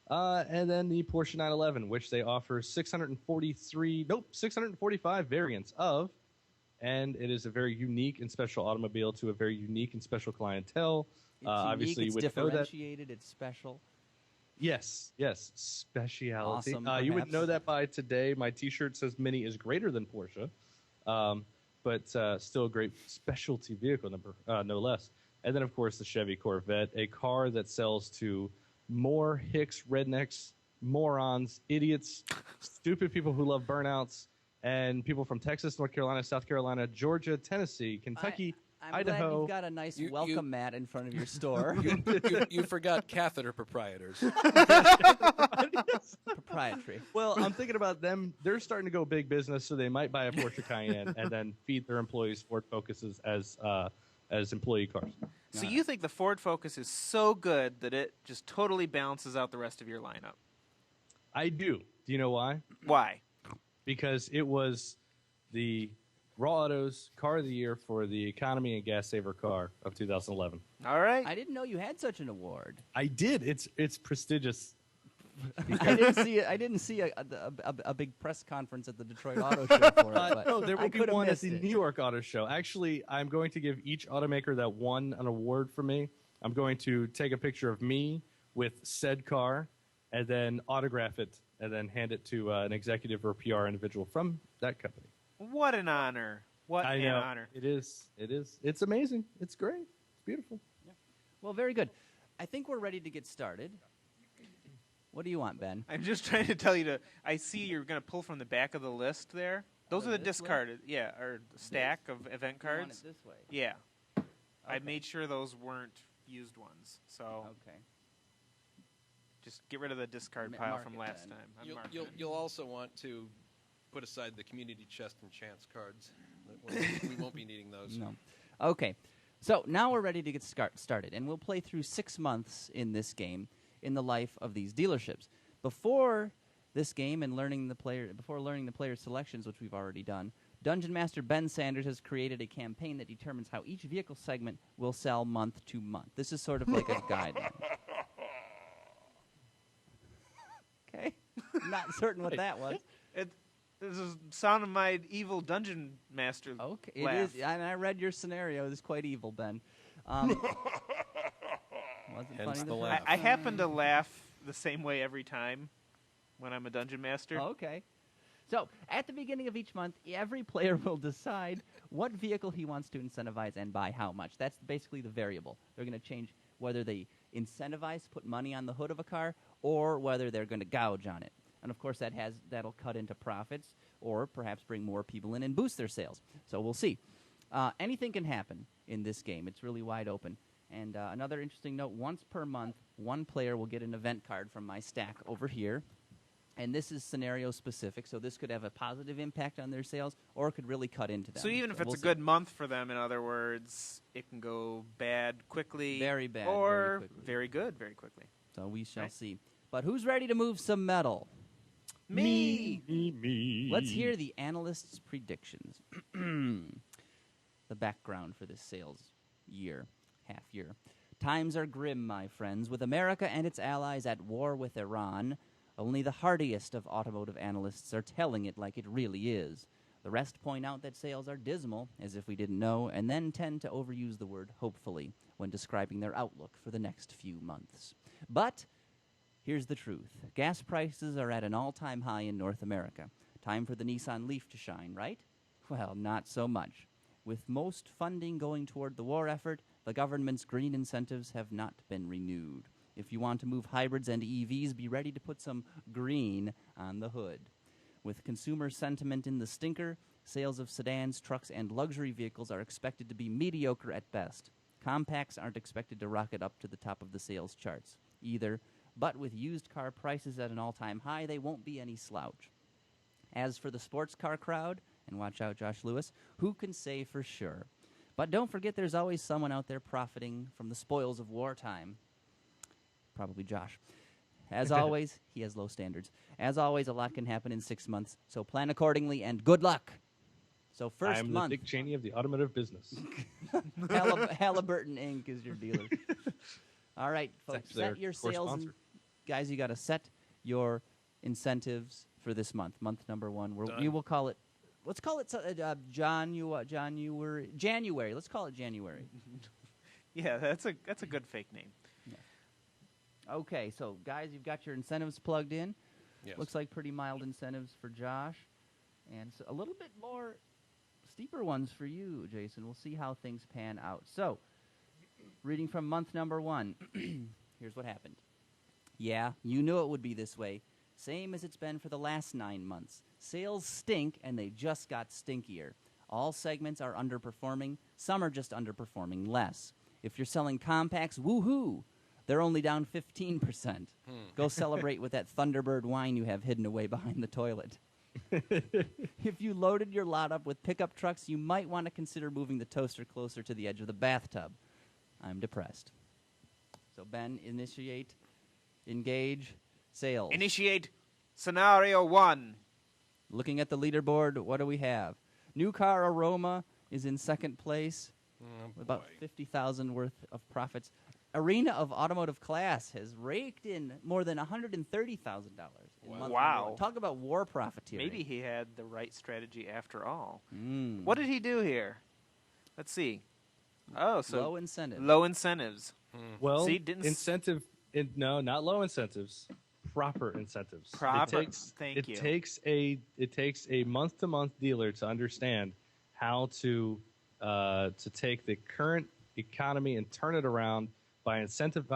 And then the Porsche 911, which they offer 645 variants of. And it is a very unique and special automobile to a very unique and special clientele. It's Obviously, unique, you it's would know that. differentiated, it's special. Yes, speciality. Awesome, you would perhaps. know that by today. My T-shirt says Mini is greater than Porsche, but still a great specialty vehicle, no less. And then, of course, the Chevy Corvette, a car that sells to more hicks, rednecks, morons, idiots, stupid people who love burnouts, and people from Texas, North Carolina, South Carolina, Georgia, Tennessee, Kentucky, I'm Idaho. glad you've got a nice welcome mat in front of your store. You forgot catheter proprietors. Proprietary. Well, I'm thinking about them. They're starting to go big business, so they might buy a Porsche Cayenne and then feed their employees Ford Focuses as employee cars. So you think the Ford Focus is so good that it just totally balances out the rest of your lineup? I do. Do you know why? Why? Because it was the Raw Autos Car of the Year for the Economy and Gas Saver Car of 2011. All right. I didn't know you had such an award. I did. It's prestigious. I didn't see a big press conference at the Detroit Auto Show for it. But No, there I will be could have one at missed the it. New York Auto Show. Actually, I'm going to give each automaker that won an award for me. I'm going to take a picture of me with said car and then autograph it and then hand it to an executive or PR individual from that company. What an honor. What I an know. honor. It is. It's amazing. It's great. It's beautiful. Well, very good. I think we're ready to get started. What do you want, Ben? I'm just trying to tell you to. I see you're going to pull from the back of the list there. Those of are the this list? discarded, yeah, or stack of event You want cards. it this way. Yeah. I Okay. made sure those weren't used ones. So Okay. just get rid of the discard Ma- pile mark from it last then. time. I'm marking it. You'll also want to put aside the community chest and chance cards. We won't be needing those. No. Okay. So now we're ready to get started, and we'll play through 6 months in this game in the life of these dealerships. Before this game and learning the player selections, which we've already done, Dungeon Master Ben Sanders has created a campaign that determines how each vehicle segment will sell month to month. This is sort of like a guideline. Okay? Not certain what that was. This is sound of my evil dungeon master. Okay, it laugh. is. And I read your scenario. It's quite evil, Ben. Wasn't Hence funny the the laugh. first I time. happen to laugh the same way every time when I'm a dungeon master. Okay. So, at the beginning of each month, every player will decide what vehicle he wants to incentivize and by how much. That's basically the variable. They're going to change whether they incentivize, put money on the hood of a car, or whether they're going to gouge on it. And, of course, that'll cut into profits or perhaps bring more people in and boost their sales. So we'll see. Anything can happen in this game. It's really wide open. And another interesting note, once per month, one player will get an event card from my stack over here. And this is scenario specific, so this could have a positive impact on their sales, or it could really cut into them. So even if it's we'll a see. good month for them, in other words, it can go bad quickly. Very bad, Or very quickly. very good very quickly. So we shall Right. see. But who's ready to move some metal? Me. Let's hear the analysts' predictions. The background for this sales year, half year. Times are grim, my friends, with America and its allies at war with Iran. Only the hardiest of automotive analysts are telling it like it really is. The rest point out that sales are dismal, as if we didn't know, and then tend to overuse the word hopefully when describing their outlook for the next few months. But here's the truth. Gas prices are at an all-time high in North America. Time for the Nissan Leaf to shine, right? Well, not so much. With most funding going toward the war effort, the government's green incentives have not been renewed. If you want to move hybrids and EVs, be ready to put some green on the hood. With consumer sentiment in the stinker, sales of sedans, trucks, and luxury vehicles are expected to be mediocre at best. Compacts aren't expected to rocket up to the top of the sales charts either, but with used car prices at an all-time high, they won't be any slouch. As for the sports car crowd, and watch out, Josh Lewis, who can say for sure? But don't forget there's always someone out there profiting from the spoils of wartime. Probably Josh. As always, he has low standards. As always, a lot can happen in 6 months, so plan accordingly and good luck. So first I'm month, the Dick Cheney of the automotive business. Halliburton Inc. is your dealer. All right, folks, actually their set your core sales. sponsor. Guys, you got to set your incentives for this month, month number 1. Done. We will call it, let's call it January. Let's call it January. Yeah, that's a good fake name. Okay, so guys, you've got your incentives plugged in. Yes. Looks like pretty mild incentives for Josh, and so a little bit more steeper ones for you, Jason. We'll see how things pan out. So, reading from month number 1, here's what happened. Yeah, you knew it would be this way. Same as it's been for the last 9 months. Sales stink, and they just got stinkier. All segments are underperforming. Some are just underperforming less. If you're selling compacts, woohoo! They're only down 15%. Go celebrate with that Thunderbird wine you have hidden away behind the toilet. If you loaded your lot up with pickup trucks, you might want to consider moving the toaster closer to the edge of the bathtub. I'm depressed. So, Ben, engage, sales. Initiate scenario 1. Looking at the leaderboard, what do we have? New car Aroma is in second place with about $50,000 worth of profits. Arena of Automotive Class has raked in more than $130,000. Wow. Talk about war profiteering. Maybe he had the right strategy after all. Mm. What did he do here? Let's see. Oh, so Low incentive. low incentives. Well, See, didn't s- no, not low incentives. Proper incentives. Proper. It takes a month-to-month dealer to understand how to take the current economy and turn it around by incentive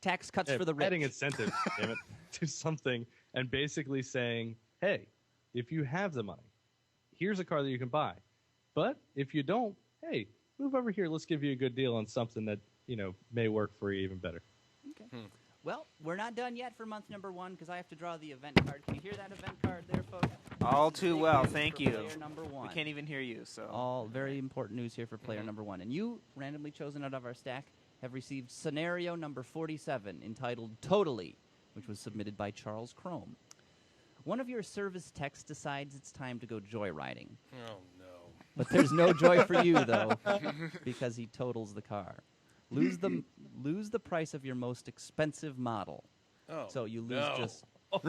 Tax cuts for the rich. adding incentives, damn it, to something, and basically saying, hey, if you have the money, here's a car that you can buy. But if you don't, hey, move over here. Let's give you a good deal on something that may work for you even better. Okay. Well, we're not done yet for month number 1 because I have to draw the event card. Can you hear that event card there, folks? All This is too big well, news thank for you. player number 1. We can't even hear you, so. All very important news here for player number 1. And you, randomly chosen out of our stack, have received scenario number 47, entitled Totally, which was submitted by Charles Crome. One of your service techs decides it's time to go joyriding. Oh, no. But there's no joy for you, though, because he totals the car. Lose the price of your most expensive model. Oh, So you lose no. just... Oh,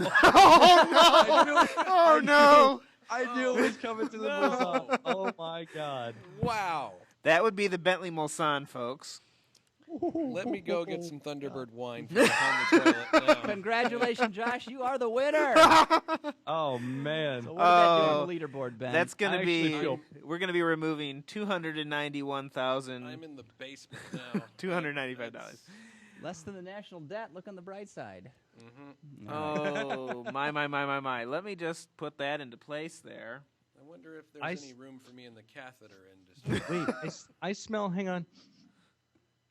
no! I knew it was coming to the Mulsanne. Oh, my God. Wow. That would be the Bentley Mulsanne, folks. Let me go get some Thunderbird wine from behind the toilet now. Congratulations, Josh. You are the winner. Oh, man. So what did that do on the leaderboard, Ben? That's going I to be, actually feel- we're going to be removing $291,295. I'm in the basement now. Less than the national debt. Look on the bright side. Mm-hmm. Oh, my. Let me just put that into place there. I wonder if I there's s- any room for me in the catheter industry. Wait, I smell, hang on.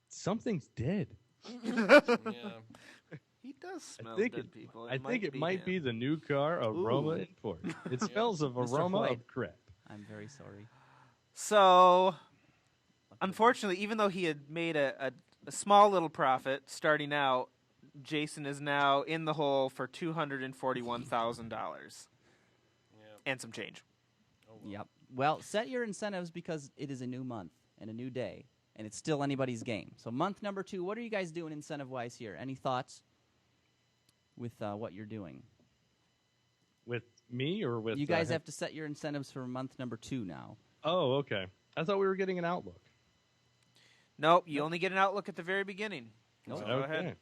Something's dead. Yeah. He does smell I think dead people. it might be him. the new car Aroma Import. It smells of Mr. aroma White. of crap. I'm very sorry. So, unfortunately, even though he had made a small little profit starting out, Jason is now in the hole for $241,000 and some change. Yep. Well, set your incentives because it is a new month and a new day, and it's still anybody's game. So month number 2, what are you guys doing incentive-wise here? Any thoughts with what you're doing? With me or with You guys have to set your incentives for month number 2 now. Oh, okay. I thought we were getting an outlook. Nope, you only get an outlook at the very beginning. Nope. So go ahead.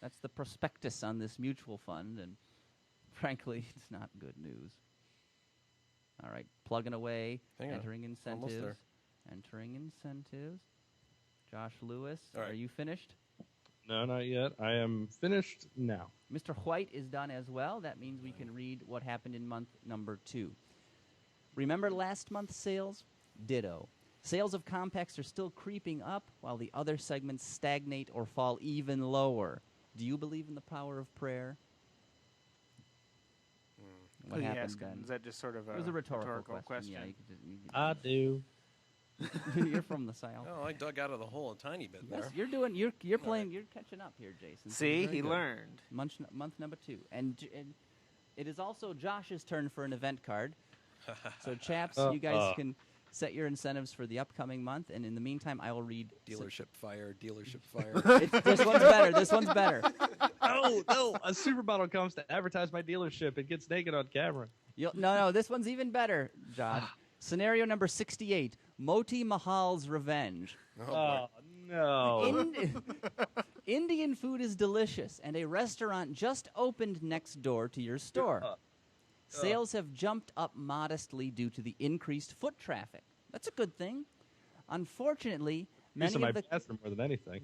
That's the prospectus on this mutual fund, and frankly, it's not good news. All right, plugging away, Hang on. entering incentives. Almost there. Entering incentives. Josh Lewis, All right. are you finished? No, not yet. I am finished now. Mr. White is done as well. That means we can read what happened in month number 2. Remember last month's sales? Ditto. Sales of compacts are still creeping up while the other segments stagnate or fall even lower. Do you believe in the power of prayer? What Who you happened asking? then? Is that just sort of It was a rhetorical question. Yeah, I do. you're from the South. Oh, I dug out of the hole a tiny bit Yes, there. you're playing. You're catching up here, Jason. So See, very he good. learned. Month number 2, and it is also Josh's turn for an event card. So, chaps, you guys can set your incentives for the upcoming month, and in the meantime, I will read Dealership fire. Dealership fire. This one's better. This one's better. No, a supermodel comes to advertise my dealership and gets naked on camera. No, this one's even better, Josh. Scenario number 68, Moti Mahal's Revenge. Oh, no. Indian food is delicious, and a restaurant just opened next door to your store. Sales have jumped up modestly due to the increased foot traffic. That's a good thing. Unfortunately, many of the bathroom more than anything.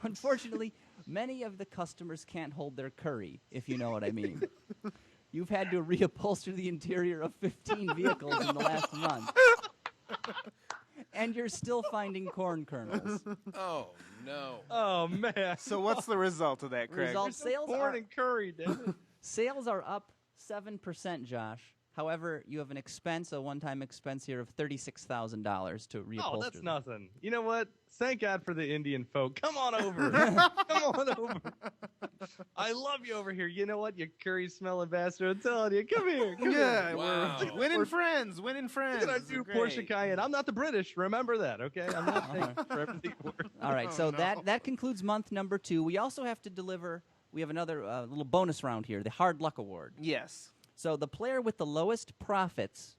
Unfortunately, many of the customers can't hold their curry, if you know what I mean. You've had to reupholster the interior of 15 vehicles in the last month. And you're still finding corn kernels. Oh, no. Oh, man. So what's the result of that, Craig? Corn and curry, damn it. Sales are up 7%, Josh. However, you have an expense, a one-time expense here of $36,000 to reupholster. Oh, that's them. nothing. You know what? Thank God for the Indian folk. Come on over. Come on over. I love you over here. You know what? You curry smelling bastard. I'm telling you. Come here. Come here. Wow. We're winning friends. Winning friends. Look at our new Porsche Cayenne. I'm not the British. Remember that, okay? I'm not taking for everything worth. All right, so that concludes month number 2. We also have to deliver. We have another little bonus round here, the Hard Luck Award. Yes. So the player with the lowest profits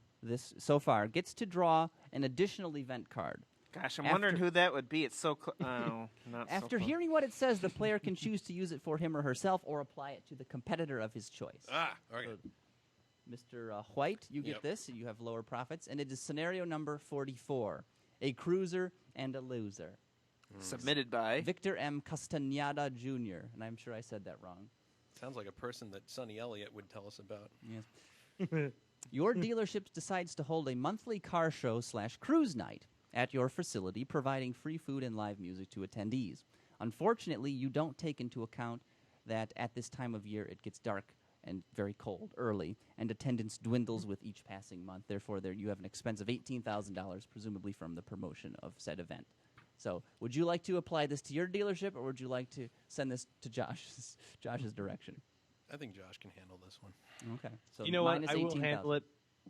so far gets to draw an additional event card. Gosh, I'm wondering who that would be. It's so not After so hearing what it says, the player can choose to use it for him or herself or apply it to the competitor of his choice. Okay. So, Mr. White, you get this. You have lower profits. And it is scenario number 44, a cruiser and a loser. Submitted by Victor M. Castañeda Jr., and I'm sure I said that wrong. Sounds like a person that Sonny Elliott would tell us about. Yes. Your dealership decides to hold a monthly car show / cruise night at your facility, providing free food and live music to attendees. Unfortunately, you don't take into account that at this time of year it gets dark and very cold early, and attendance dwindles with each passing month. Therefore, you have an expense of $18,000, presumably from the promotion of said event. So, would you like to apply this to your dealership, or would you like to send this to Josh's direction? I think Josh can handle this one. Okay. So You know what? minus I will 18,000. handle it.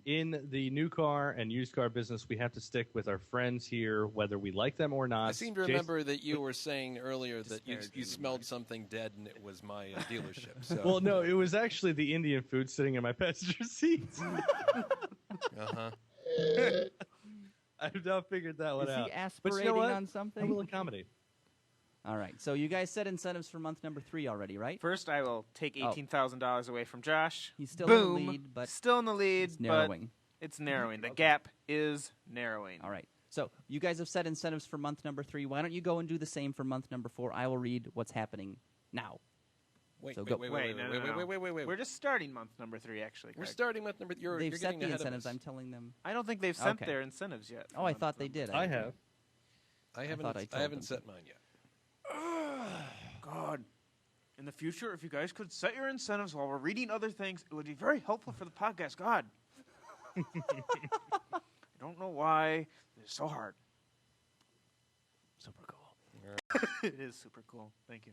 In the new car and used car business, we have to stick with our friends here, whether we like them or not. I seem to remember that you were saying earlier that you smelled something dead, and it was my dealership. So. Well, no, it was actually the Indian food sitting in my passenger seat. I've now figured that one Is out. he aspirating But you know what? on something? I will accommodate. All right. So you guys set incentives for month number 3 already, right? First, I will take $18,000 away from Josh. He's still Boom. in the lead, but Still in the lead, it's narrowing. but it's narrowing. The gap is narrowing. All right. So you guys have set incentives for month number 3. Why don't you go and do the same for month number 4? I will read what's happening now. Wait, So wait, go- wait, Wait, wait, no, wait, no, no. wait, wait, wait. We're just starting month number 3, actually. We're Craig. starting with number. You're They've set getting the ahead of incentives. us. I'm telling them. I don't think they've sent Okay. their incentives yet. Oh, I thought they did. I have. I thought I haven't. told them. Set mine yet. God. In the future, if you guys could set your incentives while we're reading other things, it would be very helpful for the podcast. God. I don't know why it's so hard. Super cool. It is super cool. Thank you.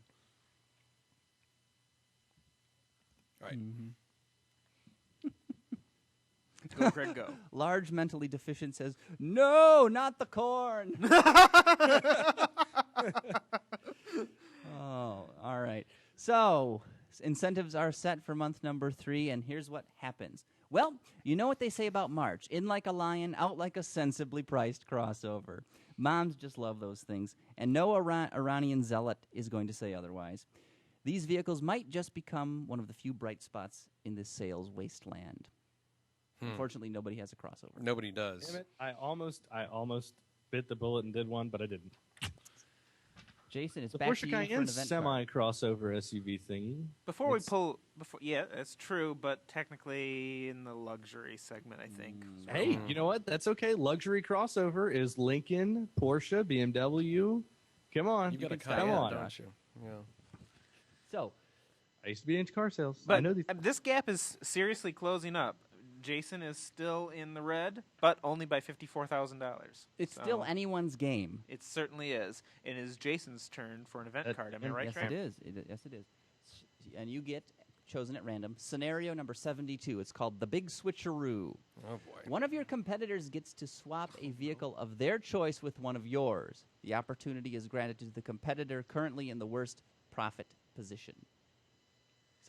All right. Go, Craig, go. Large mentally deficient says, "No, not the corn." Oh, all right. So incentives are set for month number 3, and here's what happens. Well, you know what they say about March: in like a lion, out like a sensibly priced crossover. Moms just love those things, and no Iranian zealot is going to say otherwise. These vehicles might just become one of the few bright spots in this sales wasteland. Unfortunately, nobody has a crossover. Nobody does. Damn it. I almost bit the bullet and did one, but I didn't. Jason, it's The back to Porsche you for an Cayenne event card. semi-crossover SUV thingy. Before It's- we pull, yeah, that's true, but technically in the luxury segment, I think. Hey, you know what? That's okay. Luxury crossover is Lincoln, Porsche, BMW. Come on. You got to can come start on, out, don't you? Yeah. So, I used to be into car sales. But I know these. this gap is seriously closing up. Jason is still in the red, but only by $54,000. it's still anyone's game. It certainly is. It is Jason's turn for an event card. Am I right, Yes, Craig? it is. Yes, it is. And you get chosen at random. Scenario number 72. It's called The Big Switcheroo. Oh, boy. One of your competitors gets to swap a vehicle of their choice with one of yours. The opportunity is granted to the competitor currently in the worst profit position.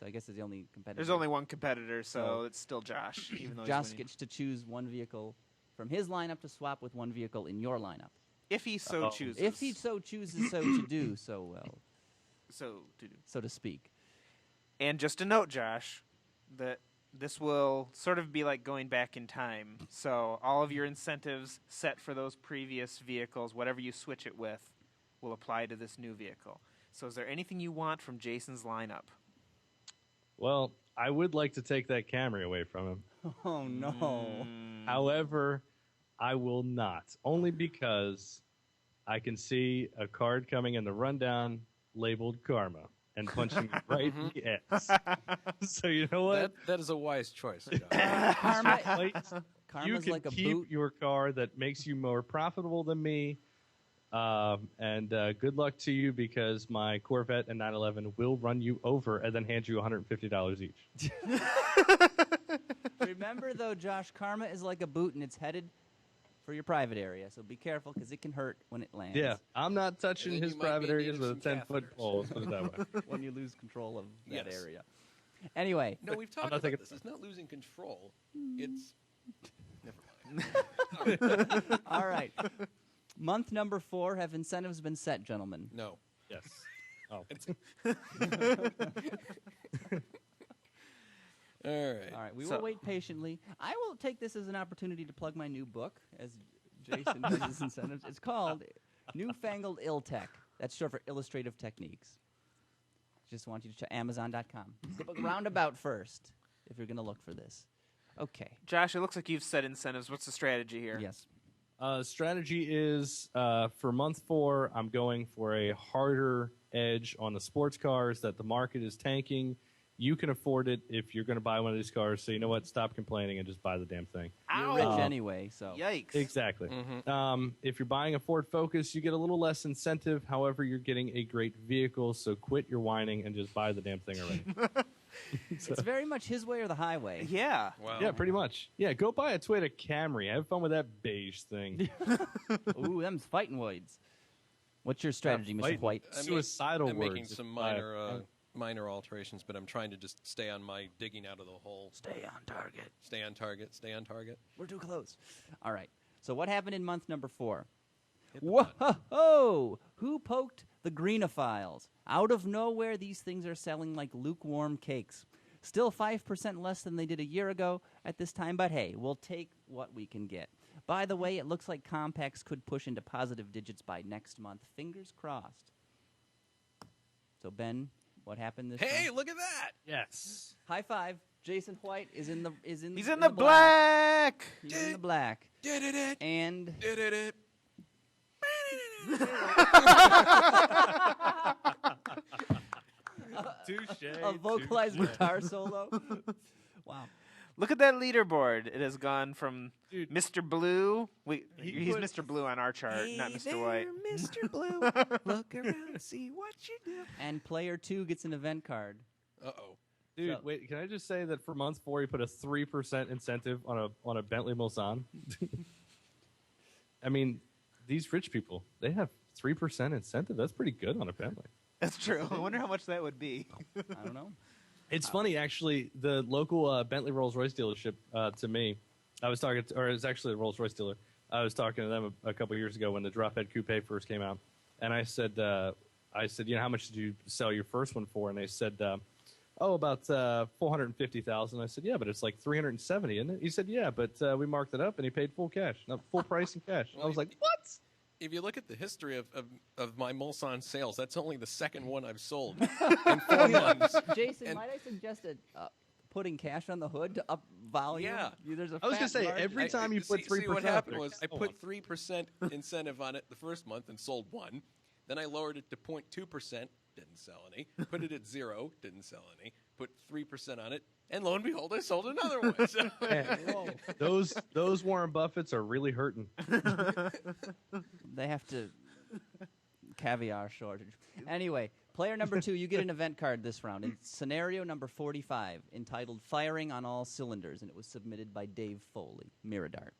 So I guess it's the only competitor. There's only one competitor, so So- it's still Josh. Even though Josh he's winning. gets to choose one vehicle from his lineup to swap with one vehicle in your lineup. If he so chooses. If he so chooses so to do so well, so to speak. And just a note, Josh, that this will sort of be like going back in time. So all of your incentives set for those previous vehicles, whatever you switch it with, will apply to this new vehicle. So is there anything you want from Jason's lineup? Well, I would like to take that Camry away from him. Oh, no. However, I will not. Only because I can see a card coming in the rundown labeled Karma and punching me right in the ass. So you know what? That is a wise choice. Josh. Karma, You karma's can like a keep boot. your car that makes you more profitable than me. And good luck to you because my Corvette and 911 will run you over and then hand you $150 each. Remember, though, Josh, karma is like a boot, and it's headed for your private area. So be careful, because it can hurt when it lands. Yeah, I'm not touching And then his you might private be areas needing with a some 10-foot catheters. pole. Let's put it that way. When you lose control of that Yes. area. Anyway, No, we've talked not about thinking- this. It's not losing control. It's... Never mind. all right. Month number 4, have incentives been set, gentlemen? No. Yes. Oh. All right. All right, we So- will wait patiently. I will take this as an opportunity to plug my new book, as Jason does his incentives. It's called Newfangled Ill Tech. That's short for Illustrative Techniques. Just want you to check Amazon.com. The book Roundabout first, if you're going to look for this. Okay. Josh, it looks like you've set incentives. What's the strategy here? Yes. Strategy is for month 4, I'm going for a harder edge on the sports cars that the market is tanking. You can afford it if you're going to buy one of these cars. So you know what? Stop complaining and just buy the damn thing. You're rich anyway, so. Yikes. Exactly. If you're buying a Ford Focus, you get a little less incentive. However, you're getting a great vehicle. So quit your whining and just buy the damn thing already. It's very much his way or the highway. Yeah. Wow. Yeah, pretty much. Yeah, go buy a Toyota Camry. Have fun with that beige thing. Ooh, them's fighting words. What's your strategy, Mr. fighting. White? Suicidal I'm words. making some minor alterations, but I'm trying to just stay on my digging out of the hole. Stay on target. Stay on target. Stay on target. We're too close. All right. So what happened in month number 4? Hit the button. Whoa! Who poked the greenophiles? Out of nowhere, these things are selling like lukewarm cakes. Still 5% less than they did a year ago at this time, but hey, we'll take what we can get. By the way, it looks like compacts could push into positive digits by next month. Fingers crossed. So, Ben, what happened this Hey, month? look at that! Yes. High five. Jason White is in the He's in the black. He's in the black. Did it? And Did it? Touche. a vocalized guitar solo. Wow. Look at that leaderboard. It has gone from Dude. Mr. Blue. He's put- Mr. Blue on our chart, not Mr. White. Mr. Blue. Look around, see what you do. And player 2 gets an event card. Uh-oh. Dude, So- wait, can I just say that for month 4, he put a 3% incentive on a Bentley Mulsanne? I mean, these rich people, they have 3% incentive. That's pretty good on a Bentley. That's true. I wonder how much that would be. I don't know. It's funny, actually, the local Bentley Rolls-Royce dealership to me, I was talking to, or it's actually a Rolls-Royce dealer. I was talking to them a couple years ago when the Drophead Coupe first came out. And I said, you know, how much did you sell your first one for? And they said, about $450,000. I said, yeah, but it's like $370, isn't it? He said, yeah, but we marked it up, and he paid full cash, full price in cash. I was like, what? If you look at the history of my Mulsanne sales, that's only the second one I've sold in 4 months. Jason, And- might I suggest putting cash on the hood to up volume? Yeah. There's a I was fat gonna say, margin. every time you put 3%, See, what happened they're was I going put 3% incentive on it the first month and sold 1. Then I lowered it to 0.2%, didn't sell any. Put it at 0, didn't sell any. Put 3% on it, and lo and behold, I sold another one. So, Man, those Warren Buffetts are really hurting. They have to caviar shortage. Anyway, Player number 2, you get an event card this round. It's scenario number 45, entitled Firing on All Cylinders, and it was submitted by Dave Foley, Miradart.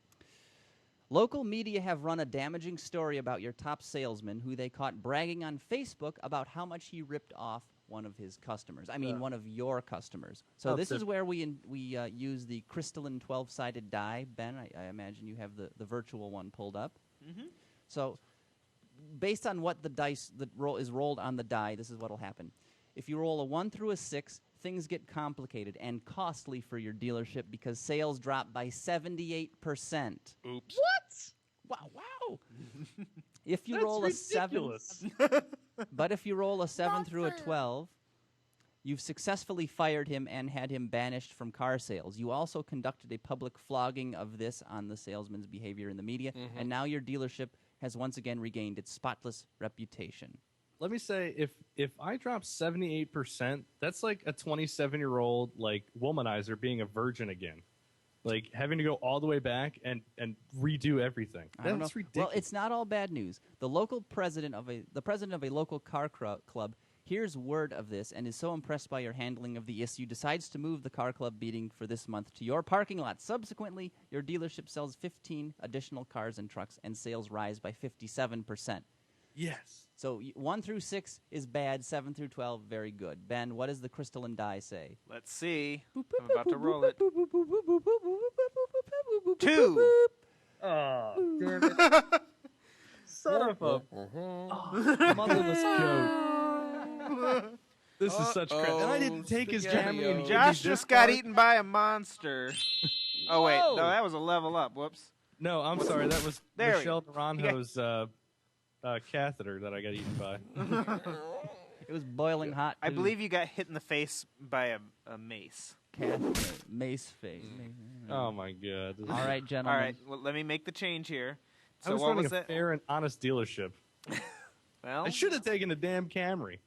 Local media have run a damaging story about your top salesman who they caught bragging on Facebook about how much he ripped off one of his customers. I mean, one of your customers. So this is where we use the crystalline 12-sided die. Ben, I imagine you have the virtual one pulled up. Mm-hmm. So based on what the dice that is rolled on the die, this is what will happen. If you roll a 1 through a 6, things get complicated and costly for your dealership because sales drop by 78%. Oops. Wow. If you roll a 7, but if you roll a 7 through a 12, you've successfully fired him and had him banished from car sales. You also conducted a public flogging of this on the salesman's behavior in the media, and now your dealership has once again regained its spotless reputation. Let me say, if I drop 78%, that's like a 27-year-old like womanizer being a virgin again, like having to go all the way back and redo everything. That's ridiculous. Well, it's not all bad news. The president of a local car club hears word of this and is so impressed by your handling of the issue, decides to move the car club meeting for this month to your parking lot. Subsequently, your dealership sells 15 additional cars and trucks, and sales rise by 57%. Yes. So 1 through 6 is bad, 7 through 12, very good. Ben, what does the crystalline die say? Let's see. I'm about to roll it. 2. Oh, damn it. Son of a motherless goat. This is such crap. And I didn't take his Camry. And Josh just got eaten by a monster. Oh, wait. No, that was a level up. Whoops. No, I'm sorry. That was There Michelle Naranjo's catheter that I got eaten by. It was boiling hot. I believe you got hit in the face by a mace. Mace face. Oh, my God. All right, gentlemen. All right. Well, let me make the change here. So I was what running was a that? fair and honest dealership. Well, I should have taken a damn Camry.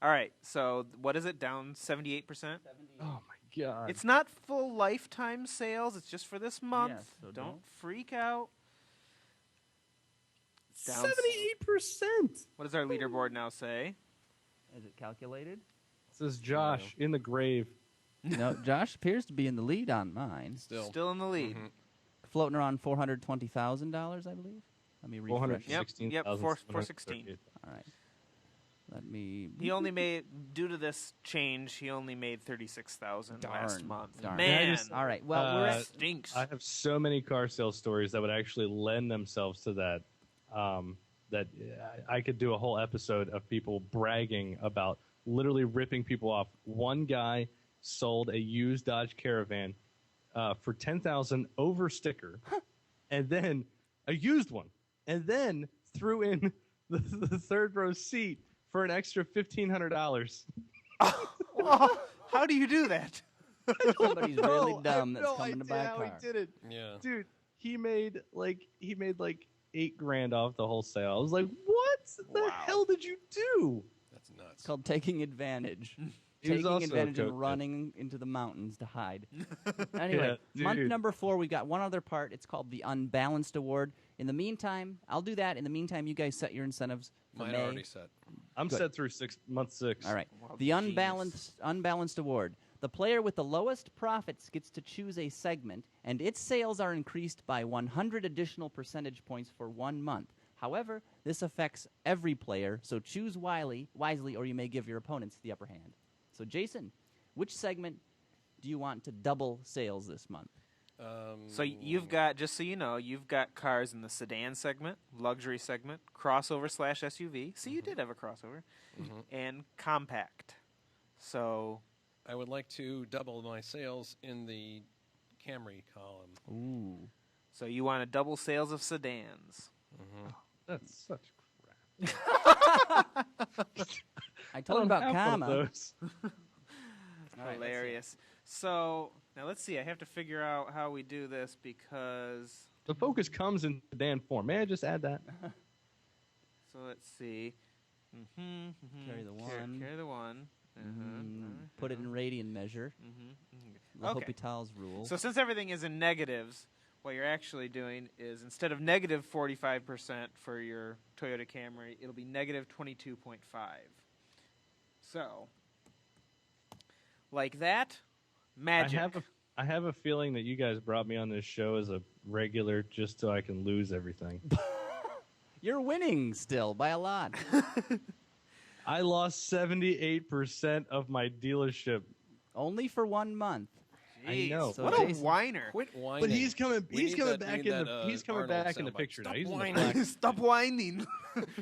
all right. So what is it? Down 78%? Oh, my God. It's not full lifetime sales. It's just for this month. Yes, so don't freak out. Down 78%. What does our leaderboard now say? Is it calculated? This is Josh in the grave. No, Josh appears to be in the lead on mine. Still in the lead. Floating around $420,000, I believe. Let me refresh. Yep, 416. All right. Let me. He only made, due to this change, he only made $36,000 last month. Darn. Man, All right. Well, we're at stinks. I have so many car sales stories that would actually lend themselves to that. That I could do a whole episode of people bragging about literally ripping people off. One guy sold a used Dodge Caravan for $10,000 over sticker, and then a used one, and then threw in the third row seat for an extra $1,500. How do you do that? somebody's really dumb that's coming to buy a how car. he did it. Yeah. Dude, he made like $8,000 off the whole sale. I was like, what the hell did you do? That's nuts. It's called taking advantage. He was Taking also advantage a and coach. running into the mountains to hide. Anyway, Yeah, month dude. number 4, we've got one other part. It's called the Unbalanced Award. In the meantime, I'll do that. In the meantime, you guys set your incentives for Mine May. already set. I'm Good. set through month 6. All right. Well, The geez. Unbalanced Award. The player with the lowest profits gets to choose a segment, and its sales are increased by 100 additional percentage points for 1 month. However, this affects every player, so choose wisely, or you may give your opponents the upper hand. So, Jason, which segment do you want to double sales this month? So you've got, just so you know, you've got cars in the sedan segment, luxury segment, crossover / SUV. See, you did have a crossover. And compact. So I would like to double my sales in the Camry column. Ooh. so you want to double sales of sedans. That's such crap. I told him about I don't have one of comma. those. All right, Hilarious. So now let's see. I have to figure out how we do this because. The Focus comes in sedan form. May I just add that? So let's see. Carry the one. Carry the one. Put it in radian measure. Okay. L'Hôpital's rule. So since everything is in negatives, what you're actually doing is instead of negative 45% for your Toyota Camry, it'll be negative 22.5. So, like that, magic. I have a feeling that you guys brought me on this show as a regular just so I can lose everything. You're winning still by a lot. I lost 78% of my dealership. Only for 1 month. Jeez, I know. What So a Jason- whiner. Quit whining. But he's coming We need that- back we need in that, the he's coming Arnold back in the soundbite. picture now. Stop He's in the whining. black. Stop whining.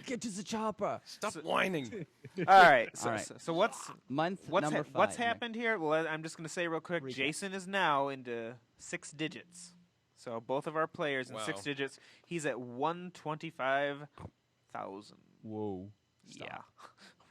Get to the chopper. Stop whining. All right. So, All right. so what's Month what's number 5. what's Nick. happened here? Well, I'm just going to say real quick. Recap. Jason is now into 6 digits. So both of our players in Wow. 6 digits. He's at 125,000. Whoa. Yeah.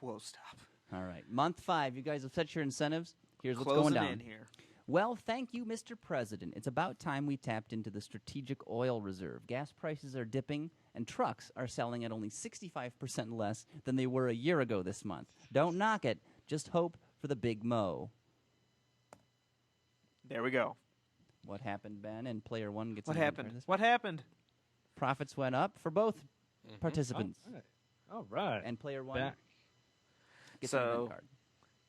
Whoa, stop. All right. Month 5. You guys have set your incentives. Here's what's Closing going down. in here. Well, thank you, Mr. President. It's about time we tapped into the strategic oil reserve. Gas prices are dipping, and trucks are selling at only 65% less than they were a year ago this month. Don't knock it. Just hope for the big mo. There we go. What happened, Ben? And player 1 gets What an happened? invite this What happened? Profits went up for both participants. All right. And player 1 Back. gets an So- event card.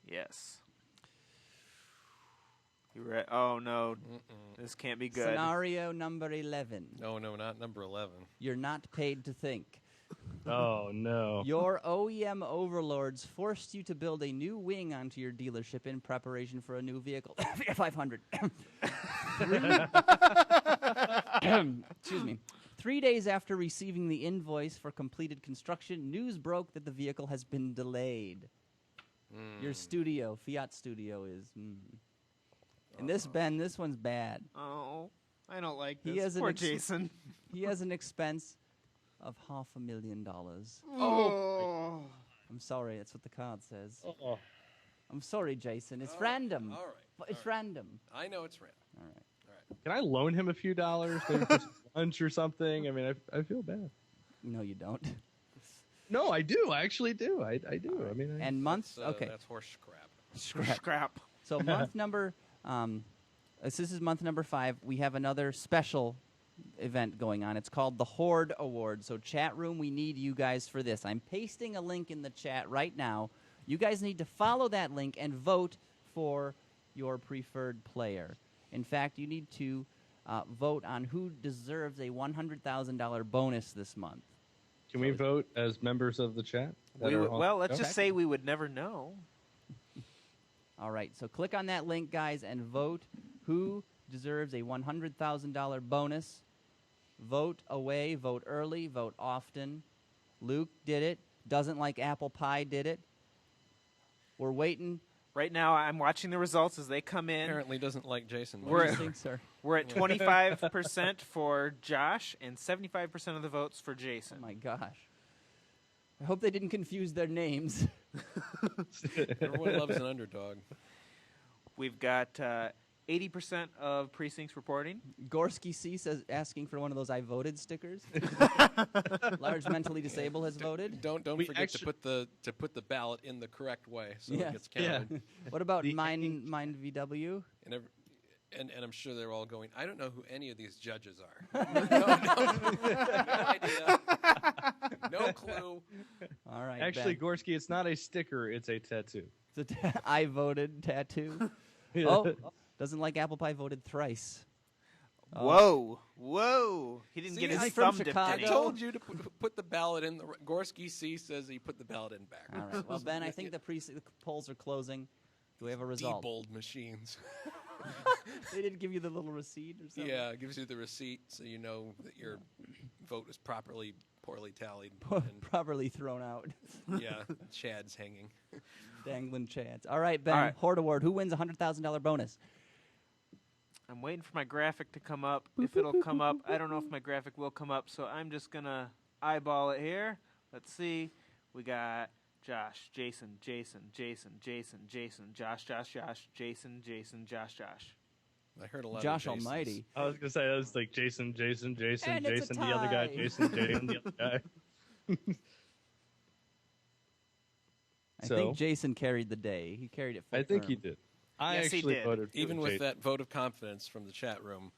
Yes. You ready? Oh no, this can't be good. Scenario number 11. No, not number 11. You're not paid to think. Oh no. Your OEM overlords forced you to build a new wing onto your dealership in preparation for a new vehicle. 500. Excuse me. 3 days after receiving the invoice for completed construction, news broke that the vehicle has been delayed. Your studio, Fiat Studio, is. And this, Ben, this one's bad. Oh, I don't like He this. has an Poor ex- Jason. He has an expense of $500,000. Oh. I'm sorry, that's what the card says. Oh. I'm sorry, Jason. It's All random. All right. It's all right. random. I know it's random. All right. Can I loan him a few dollars, maybe for some lunch or something? I mean, I feel bad. No, you don't. No, I do. I actually do. I do. I mean, And month. That's, Okay. That's horse scrap. Scrap. Scrap. So month number. This is month number 5. We have another special event going on. It's called the Horde Award. So chat room, we need you guys for this. I'm pasting a link in the chat right now. You guys need to follow that link and vote for your preferred player. In fact, you need to vote on who deserves a $100,000 bonus this month. can we vote as members of the chat? that We are would, on well, the let's show? just say we would never know. All right, so click on that link, guys, and vote who deserves a $100,000 bonus. Vote away, vote early, vote often. Luke did it. Doesn't like apple pie did it. We're waiting. Right now, I'm watching the results as they come in. Apparently doesn't like Jason. much. What do you think, sir? We're at 25% for Josh and 75% of the votes for Oh, Jason. my gosh. I hope they didn't confuse their names. Everyone loves an underdog. We've got 80% of precincts reporting. Gorski C says asking for one of those I voted stickers. Large mentally disabled has voted. Don't We forget actually- to put the ballot in the correct way so Yeah. it gets counted. What about The Mind VW? And I'm sure they're all going, I don't know who any of these judges are. No idea. No clue. All right. Actually, Ben. Gorski, it's not a sticker; it's a tattoo. It's a I voted tattoo. Yeah. Oh, doesn't like apple pie voted thrice. Whoa. Whoa. He didn't See, get his I- from thumb dipped Chicago. in I it. told you to put the ballot in. Gorski C says he put the ballot in back. All right. Well, Ben, I think the polls are closing. Do we have a result? Debold machines. They didn't give you the little receipt or something? Yeah, it gives you the receipt so you know that your vote was poorly tallied. And, Properly thrown out. yeah, Chad's hanging. Dangling chads. All right, Ben. All right. Horde Award. Who wins a $100,000 bonus? I'm waiting for my graphic to come up. If it'll come up, I don't know if my graphic will come up, so I'm just going to eyeball it here. Let's see. We got Josh, Jason, Jason, Jason, Jason, Jason, Josh, Josh, Josh, Jason, Jason, Josh, Josh. I heard a lot Josh of Jasons. Almighty. I was gonna say that was like Jason, And it's a Jason, the other guy, tie. Jason, the other guy. I So- think Jason carried the day. He carried it full I think term. he did. I Yes, he actually did. voted for Even with Jason. that vote of confidence from the chat room,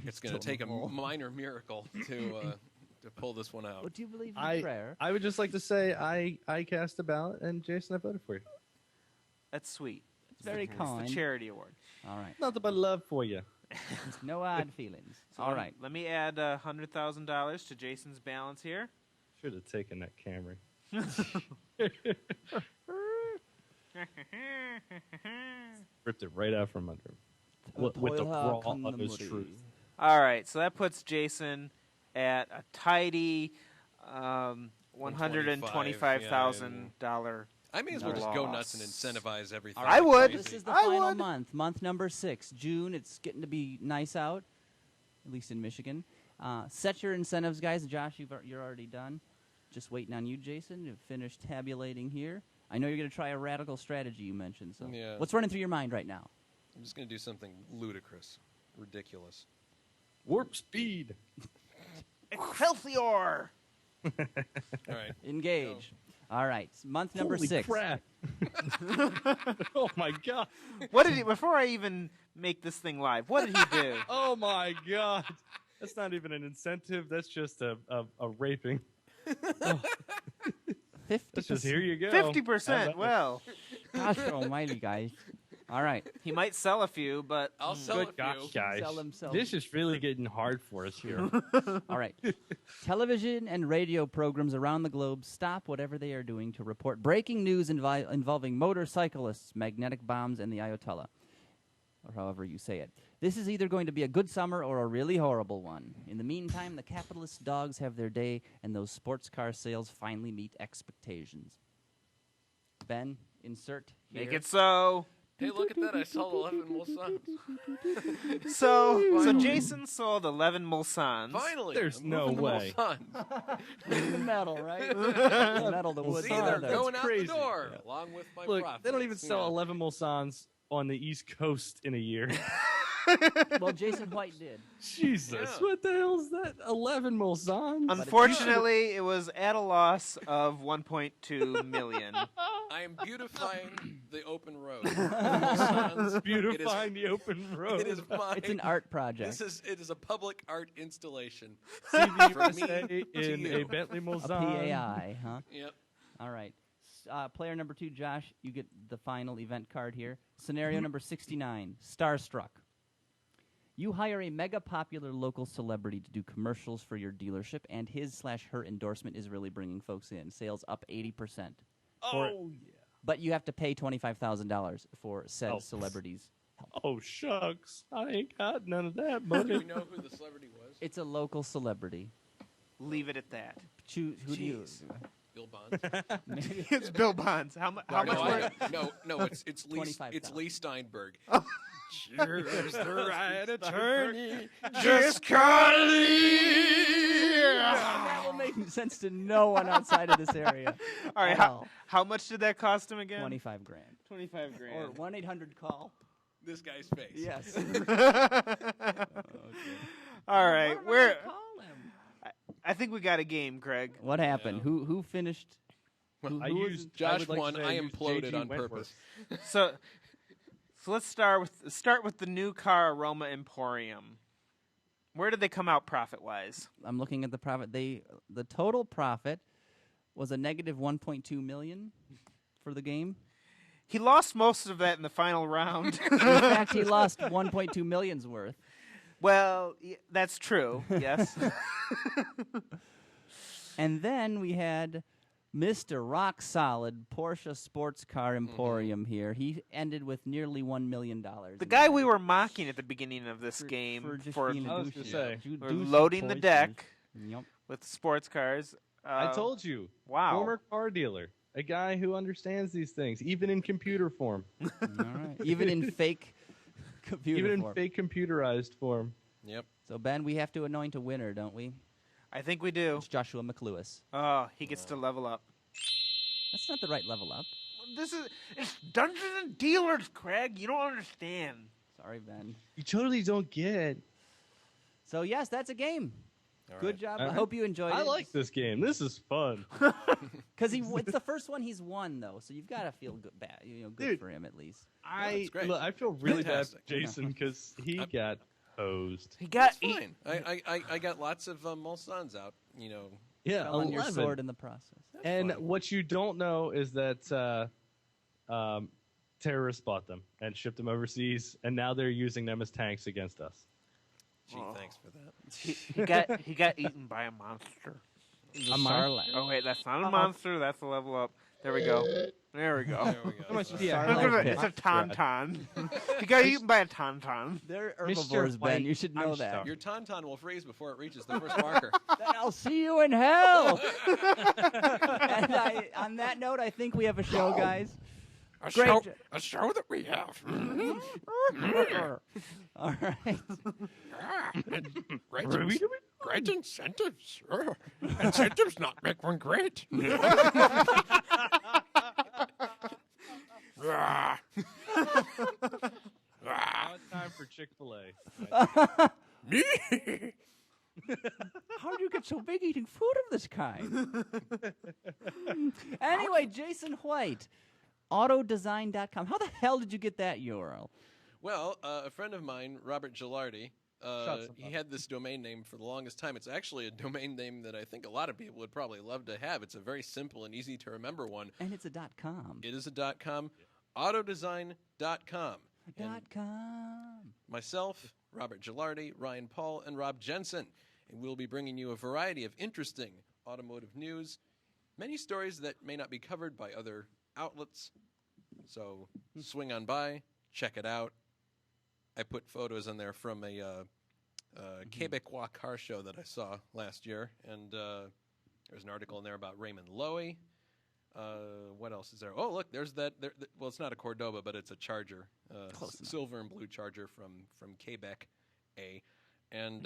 It's going to take a minor miracle to pull this one out. Well, do you believe in prayer? I would just like to say I cast a ballot, and Jason, I voted for you. That's sweet. It's very kind. It's the charity award. All right. Nothing but love for you. No odd feelings. So All right. Let me add $100,000 to Jason's balance here. Should have taken that Camry. Ripped it right out from under him. With the raw of his truth. All right, so that puts Jason at a tidy $125,000. I may as well just go nuts and incentivize everything. I would. This is the final month number 6, June. It's getting to be nice out, at least in Michigan. Set your incentives, guys. Josh, you're already done. Just waiting on you, Jason, to finish tabulating here. I know you're going to try a radical strategy you mentioned. So yeah. What's running through your mind right now? I'm just going to do something ludicrous, ridiculous. Warp speed. Excelsior! All right. Engage. All right. Month number Holy 6. Crap. Oh, my God. What did he, before I even make this thing live, what did he do? Oh, my God. That's not even an incentive. That's just a raping. Oh. 50%. Let's just, here you go. 50%. Well, Gosh almighty, guys. All right. he might sell a few, but I'll sell a few. Gosh, guys. Sell himself. This is really getting hard for us here. All right. Television and radio programs around the globe stop whatever they are doing to report breaking news involving motorcyclists, magnetic bombs, and the Ayatollah, or however you say it. This is either going to be a good summer or a really horrible one. In the meantime, the capitalist dogs have their day, and those sports car sales finally meet expectations. Ben, insert here. make it so. Hey, look at that. I sold 11 Mulsans. So Jason sold 11 Mulsans. Finally. There's I'm no moving the way. Mulsans. the metal, right? the metal, the wood. See, they're leather. going out crazy. the door along with my Look, profits. they don't even sell Yeah. 11 Mulsans on the East Coast in a year. Well, Jason White did. Jesus, Yeah. what the hell is that? 11 Mulsans? Unfortunately, it was at a loss of 1.2 million. I am beautifying the open road. Mulsans. Beautifying the open road. It is mine. It's an art project. It is a public art installation. TV From me USA to in you. a Bentley A Mulsanne. PAI, huh? Yep. All right. Player number 2, Josh, you get the final event card here. Scenario number 69, Starstruck. You hire a mega popular local celebrity to do commercials for your dealership, and his/her endorsement is really bringing folks in. Sales up 80%. Oh, yeah. But you have to pay $25,000 for said celebrity's help. Oh, shucks. I ain't got none of that Do money. we know who the celebrity was? It's a local celebrity. Leave it at that. Choose who do you? Jeez. Bill Bonds. It's Bill Bonds. How much? No, it's Lee 25,000. Lee Steinberg. Cheers, the right attorney. Just call That will make sense to no one outside of this area. All right. Wow. How much did that cost him again? 25 grand. 25 Or grand. 1-800-CALL. This guy's face. Yes. All right. What am I gonna We're. call him? I think we got a game, Craig. What happened? Yeah. Who finished? Who I was- used Josh would like to won. say I used imploded JG on Wentworth. purpose. So let's start with the new car Aroma Emporium. Where did they come out profit wise? I'm looking at the profit. The total profit was a negative 1.2 million for the game. He lost most of that in the final round. In fact, he lost 1.2 million's worth. Well, that's true. Yes. And then we had Mr. Rock Solid Porsche Sports Car Emporium here. He ended with nearly $1 million. The guy we were mocking at the beginning of this for game just for being a I was douche. gonna say. for loading the deck Yep. with sports cars. I told you. Wow. Former car dealer. A guy who understands these things, even in computer form. All right. Even in fake computer even in form. fake computerized form. Yep. So, Ben, we have to anoint a winner, don't we? I think we do. It's Joshua McLewis. Oh, he gets to level up. That's not the right level up. It's Dungeons and Dealers, Craig. You don't understand. Sorry, Ben. You totally don't get. So, yes, that's a game. All Good right. job. All I right. hope you enjoyed it. I like this game. This is fun. Because it's the first one he's won, though, so you've got to feel good, good Dude. for him at least. that's great. Look, I feel really Fantastic. bad for Jason because he got hosed. He got That's fine. I got lots of Mulsans out. You know, Yeah, Fell on your 11. sword in the process. And fine. what you don't know is that terrorists bought them and shipped them overseas, and now they're using them as tanks against us. Gee, thanks for that. he got eaten by a monster. A Sarlacc. Oh wait, that's not a monster. That's a level up. There we go. There we go. There we go. much- So- yeah, Sarlacc how pit. It's a tauntaun. He got eaten by a tauntaun. They're Mr. herbivores, Ben. White, You should know I'm that. sorry. Your tauntaun will freeze before it reaches the first marker. Then I'll see you in hell. And on that note, I think we have a show, guys. A Great. show that we have. All right. Great incentives. Incentives not make one great. Ah. Now it's time for Chick-fil-A. Me. How do you get so big eating food of this kind? Anyway, Jason White, autodesign.com. How the hell did you get that URL? Well, a friend of mine, Robert Gilardi, Shuts him he up. had this domain name for the longest time. It's actually a domain name that I think a lot of people would probably love to have. It's a very simple and easy to remember one. And it's a .com. It is a .com, autodesign.com. And .com. myself, Robert Gilardi, Ryan Paul, and Rob Jensen. And we'll be bringing you a variety of interesting automotive news, many stories that may not be covered by other outlets. So swing on by, check it out. I put photos on there from a Quebecois car show that I saw last year, and there's an article in there about Raymond Loewy. What else is there? Oh, look, there's that. Well, it's not a Cordoba, but it's a Charger, Close enough. silver and blue Charger from Quebec, and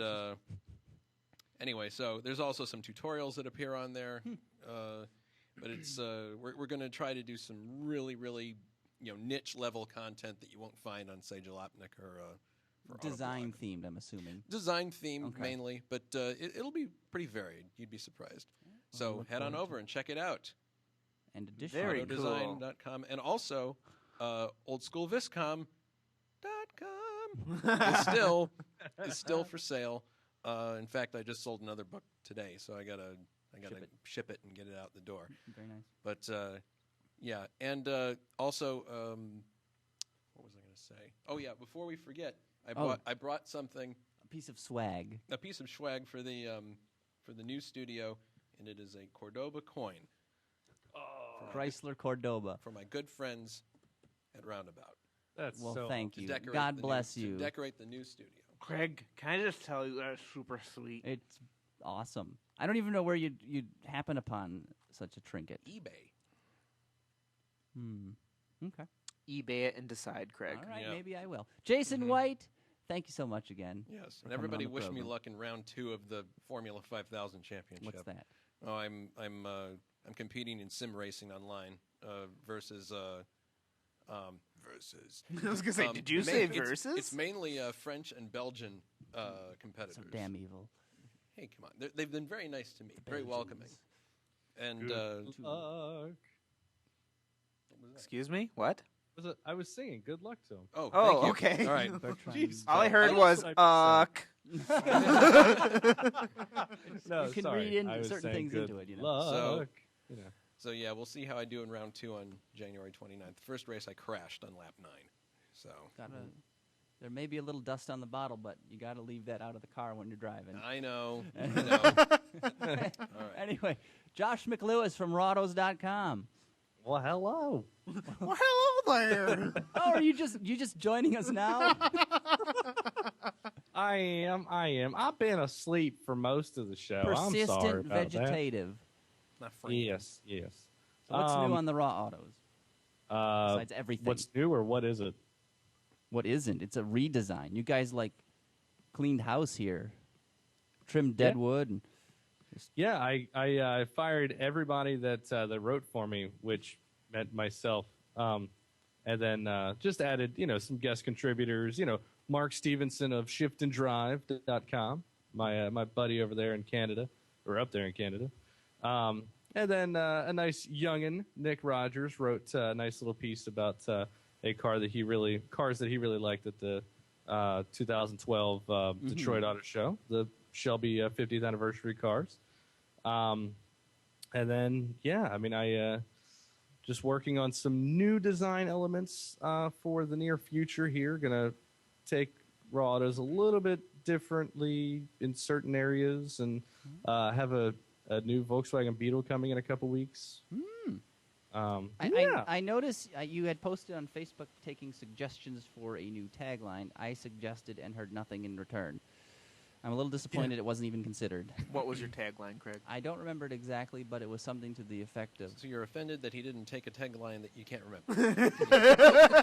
anyway, so there's also some tutorials that appear on there, but it's we're going to try to do some really niche level content that you won't find on say Jalopnik or Design Autoblog. themed, I'm assuming. Design themed Okay. mainly, but it'll be pretty varied. You'd be surprised. So look head on forward to over and check it out. And additionally, Very cool. Autodesign.com and also oldschoolviscom.com is still for sale. In fact, I just sold another book today, so I gotta ship it and get it out the door. very nice. But yeah, and also, what was I going to say? Oh yeah, before we forget, I brought something, A piece of swag. a piece of swag for the new studio, and it is a Cordoba coin Chrysler Cordoba. for my good friends at RoundAbout. That's Well, so thank To you. decorate God the bless new, you. To decorate the new studio. Craig, can I just tell you that's super sweet? It's awesome. I don't even know where you'd happen upon such a trinket. eBay. Okay. eBay it and decide, Craig. All right, Yeah. maybe I will. Jason White, thank you so much again. Yes, for and coming everybody on the wish me program. luck in round 2 of the Formula 5000 Championship. What's that? Oh, I'm competing in sim racing online versus. I was gonna say, did you say versus? It's mainly French and Belgian competitors. So damn evil. Hey, come on! They've been very nice to me, very welcoming, and luck. Excuse me? What? I was singing. Good luck to him. oh, Oh, thank you. okay. All right. Jeez. All I heard I was, know what No, You can sorry. read in I was certain saying things good into it, you know. Luck. So yeah, we'll see how I do in round 2 on January 29th. The first race I crashed on lap 9. So There may be a little dust on the bottle, but you got to leave that out of the car when you're driving. I know. All right. Anyway, Josh McLewis from Rawdos.com. Well, hello. well, hello there. Oh, are you just joining us now? I am. I've been asleep for most of the show. I'm sorry Persistent about vegetative. Not that. free. Yes. So what's new on the Raw Autos? Besides everything. What's new or what is it? What isn't? It's a redesign. You guys cleaned house here, trimmed dead wood, and Yeah, I fired everybody that wrote for me, which meant myself, and then just added some guest contributors. Mark Stevenson of ShiftAndDrive.com, my buddy over there in Canada, or up there in Canada, and then a nice youngin, Nick Rogers, wrote a nice little piece about cars that he really liked at the 2012 Detroit Auto Show, the Shelby 50th anniversary cars. And then, I just working on some new design elements for the near future here. Going to take raw autos a little bit differently in certain areas and have a new Volkswagen Beetle coming in a couple weeks. I noticed you had posted on Facebook taking suggestions for a new tagline. I suggested and heard nothing in return. I'm a little disappointed it wasn't even considered. What was your tagline, Craig? I don't remember it exactly, but it was something to the effect of... So you're offended that he didn't take a tagline that you can't remember.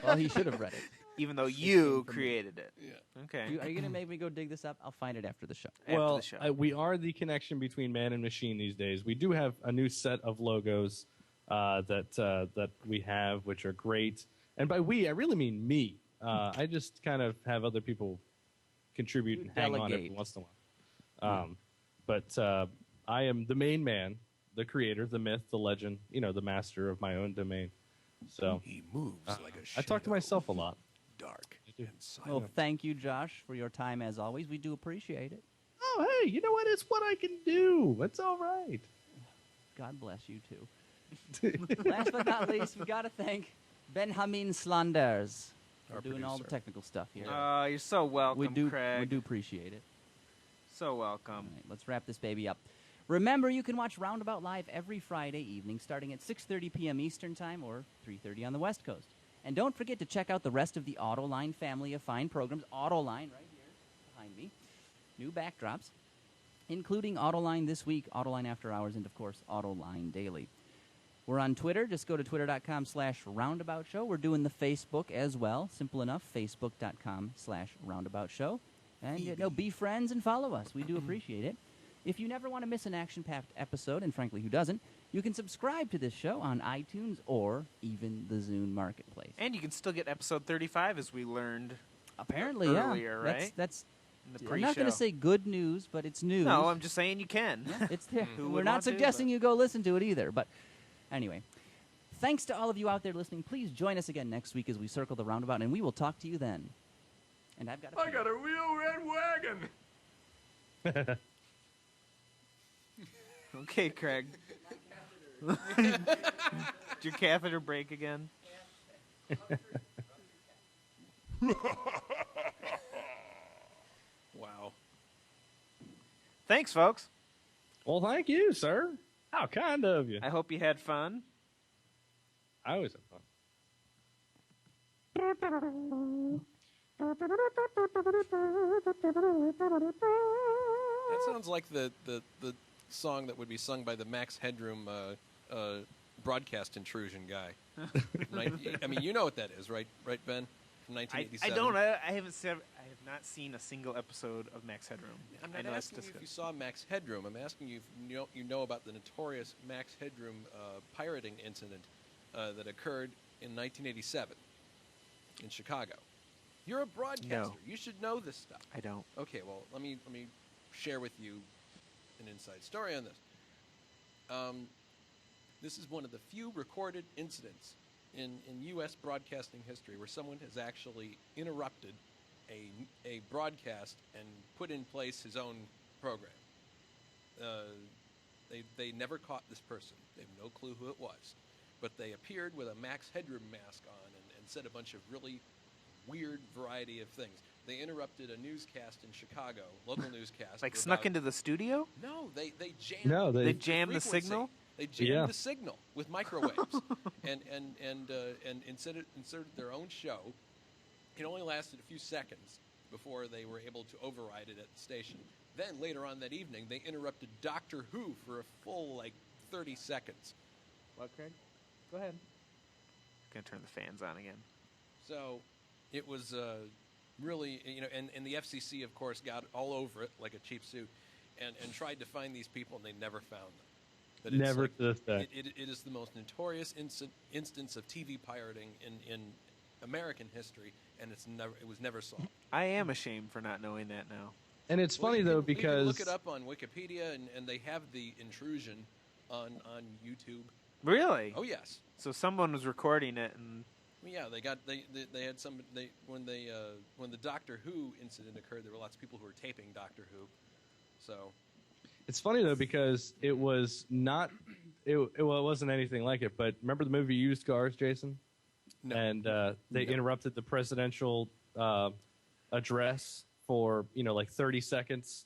Well, he should have read it. Even though you created it. Yeah. Okay. Are you going to make me go dig this up? I'll find it after the show. Well, After the show. we are the connection between man and machine these days. We do have a new set of logos that we have, which are great. And by we, I really mean me. I just kind of have other people contribute and hang on every once in a while. But I am the main man, the creator, the myth, the legend, the master of my own domain. So He moves like a shadow. I talk to myself a lot. Dark and silent. Well, thank you, Josh, for your time as always. We do appreciate it. Oh, hey, you know what? It's what I can do. It's all right. God bless you, too. Last but not least, we've got to thank Benjamin Slanders for Our doing all the producer. technical stuff here. You're so welcome, we do Craig. appreciate it. So welcome. All right, let's wrap this baby up. Remember, you can watch Roundabout live every Friday evening starting at 6:30 p.m. Eastern Time or 3:30 on the West Coast. And don't forget to check out the rest of the Autoline family of fine programs. Autoline right here behind me. New backdrops, including Autoline This Week, Autoline After Hours, and, of course, Autoline Daily. We're on Twitter. Just go to twitter.com/roundabout show. We're doing the Facebook as well. Simple enough, facebook.com/roundabout show. And, be friends and follow us. We do appreciate it. If you never want to miss an action-packed episode, and frankly, who doesn't, you can subscribe to this show on iTunes or even the Zune Marketplace. And you can still get episode 35, as we learned Apparently, earlier, yeah. right? That's in the I'm pre-show. not going to say good news, but it's news. No, I'm just saying you can. Yeah, it's there. Who We're would not want to, suggesting but- you go listen to it either. But anyway, thanks to all of you out there listening. Please join us again next week as we circle the roundabout, and we will talk to you then. And I've got a I got a real red wagon. Okay, Craig. Did your catheter break again? Wow. Thanks, folks. Well, thank you, sir. How kind of you. I hope you had fun. I always have fun. That sounds like the song that would be sung by the Max Headroom broadcast intrusion guy. I mean, you know what that is, right, Ben? From I 1987. don't. I have not seen a single episode of Max Headroom. I'm I not know it's asking you if you discussed. saw Max Headroom. I'm asking you if you know about the notorious Max Headroom pirating incident that occurred in 1987 in Chicago. You're a broadcaster. No. You should know this stuff. I don't. Okay, well, let me share with you an inside story on this. This is one of the few recorded incidents in U.S. broadcasting history where someone has actually interrupted a broadcast and put in place his own program. They never caught this person. They have no clue who it was. But they appeared with a Max Headroom mask on and said a bunch of really weird variety of things. They interrupted a newscast in Chicago, local newscast. Like for snuck about- into the studio? No, they jammed. No, They they jammed the frequency. signal? They jammed Yeah. the signal with microwaves, and inserted their own show. It only lasted a few seconds before they were able to override it at the station. Then later on that evening, they interrupted Doctor Who for a full 30 seconds. What, Craig? Go ahead. Gonna turn the fans on again. So it was really, and the FCC, of course, got all over it like a cheap suit, and tried to find these people, and they never found them. But it's never to this day. It is the most notorious instance of TV pirating in American history, and it was never solved. I am ashamed for not knowing that now. And it's Well, funny, you though, can- you can because look it up on Wikipedia, and they have the intrusion on YouTube. Really? Oh yes. So someone was recording it and Yeah, they had some when the Doctor Who incident occurred, there were lots of people who were taping Doctor Who. So It's funny though because it was not it wasn't anything like it. But remember the movie Used Cars, Jason? no. And they interrupted the presidential address for like 30 seconds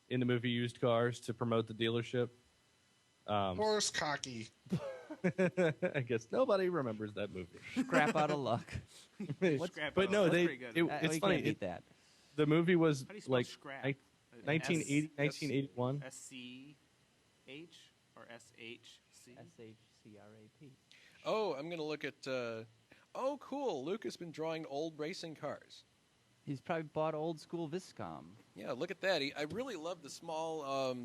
in the movie Used Cars to promote the dealership. Horse cocky. I guess nobody remembers that movie. Scrap out of luck. Scrap But it no, up. That's they. pretty good. It's We funny. can't beat that. The movie was How do you spell like scrap? 1980, 1981. SCH or SHC? SHCRAP. Oh, I'm going to look at. Oh, cool! Luke has been drawing old racing cars. He's probably bought old school Viscom. Yeah, look at that. I really love the small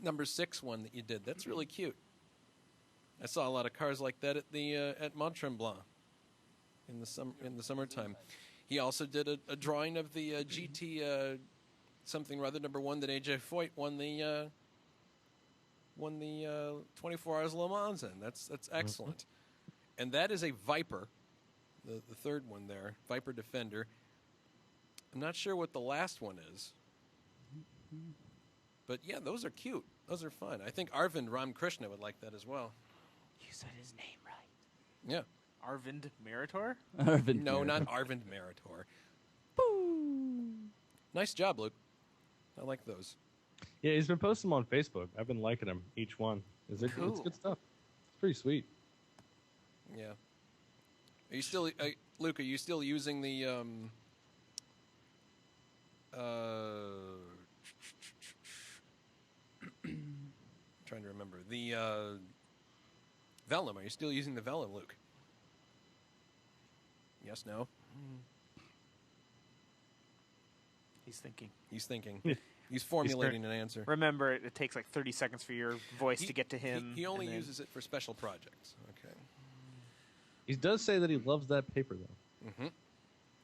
number 6 one that you did. That's really cute. I saw a lot of cars like that at Mont Tremblant in the summertime. He also did a drawing of the GT something rather number 1 that AJ Foyt won the 24 Hours Le Mans in. That's excellent. And that is a Viper, the third one there, Viper Defender. I'm not sure what the last one is. But yeah, those are cute. Those are fun. I think Arvind Ramkrishna would like that as well. You said his name right. Yeah. Arvind Meritor? Arvind. No, Meritor. not Arvind Meritor. Nice job, Luke. I like those. Yeah, he's been posting them on Facebook. I've been liking them, each one. It's good stuff. It's pretty sweet. Yeah. Are you still, Luke? Are you still using the trying to remember the vellum? Are you still using the vellum, Luke? Yes. No. He's thinking. He's thinking. He's formulating an answer. Remember, it takes like 30 seconds for your voice to get to him. He only and then- uses it for special projects. Okay. He does say that he loves that paper, though. Mm-hmm.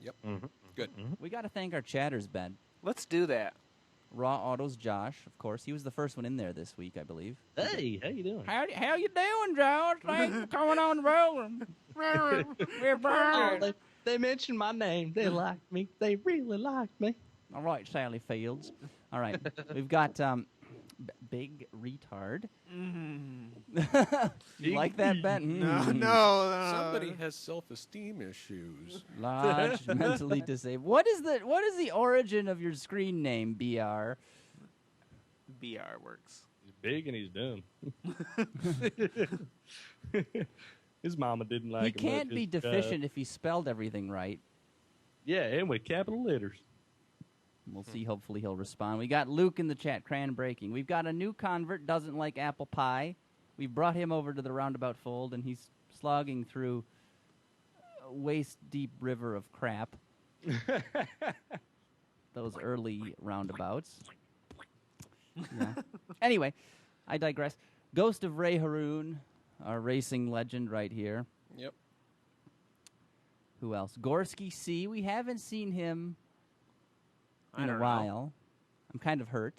Yep. Good. We got to thank our chatters, Ben. Let's do that. Raw Autos Josh, of course. He was the first one in there this week, I believe. Hey, how you doing? How you doing, Josh? Thanks for coming on the program. We're Brian. They mentioned my name. They like me. They really like me. All right, Sally Fields. All right, we've got Big Retard. You like that, Ben? No. Somebody has self-esteem issues. Large, mentally disabled. What is the origin of your screen name, BR? BR works. He's big and he's dumb. His mama didn't like He him. can't be deficient if he spelled everything right. Yeah, and with capital letters. We'll see. Hopefully he'll respond. We got Luke in the chat, cran breaking. We've got a new convert, doesn't like apple pie. We brought him over to the Roundabout fold, and he's slogging through a waist-deep river of crap. Those early Roundabouts. Yeah. Anyway, I digress. Ghost of Ray Haroon, our racing legend right here. Yep. Who else? Gorski C. We haven't seen him in a don't know. while. I'm kind of hurt,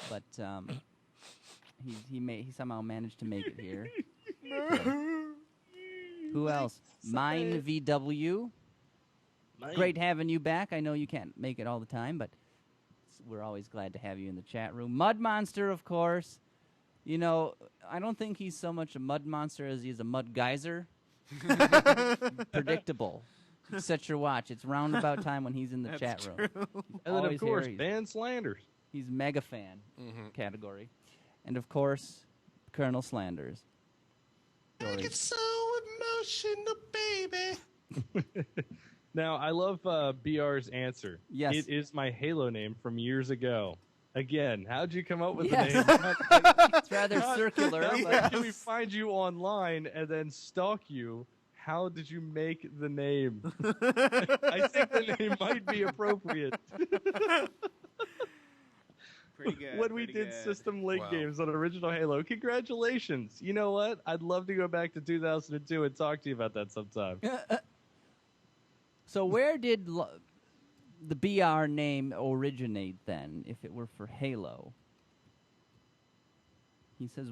but he somehow managed to make it here. Who else? Mine VW. Great having you back. I know you can't make it all the time, but we're always glad to have you in the chat room. Mud Monster, of course. You know, I don't think he's so much a mud monster as he's a mud geyser. Predictable. Set your watch. It's roundabout time when he's in the chat room. And then, of Always course, here he's- Van Slanders. He's mega fan category. And, of course, Colonel Slanders. I get so emotional, baby. Now, I love BR's answer. Yes. It is my Halo name from years ago. Again, how'd you come up with Yes. the name? It's rather circular, Not but only can we find you online and then stalk you, how did you make the name? I think the name might be appropriate. Pretty good. When we pretty did good. System Link Wow. games on original Halo, congratulations. You know what? I'd love to go back to 2002 and talk to you about that sometime. So where did the BR name originate then, if it were for Halo? He says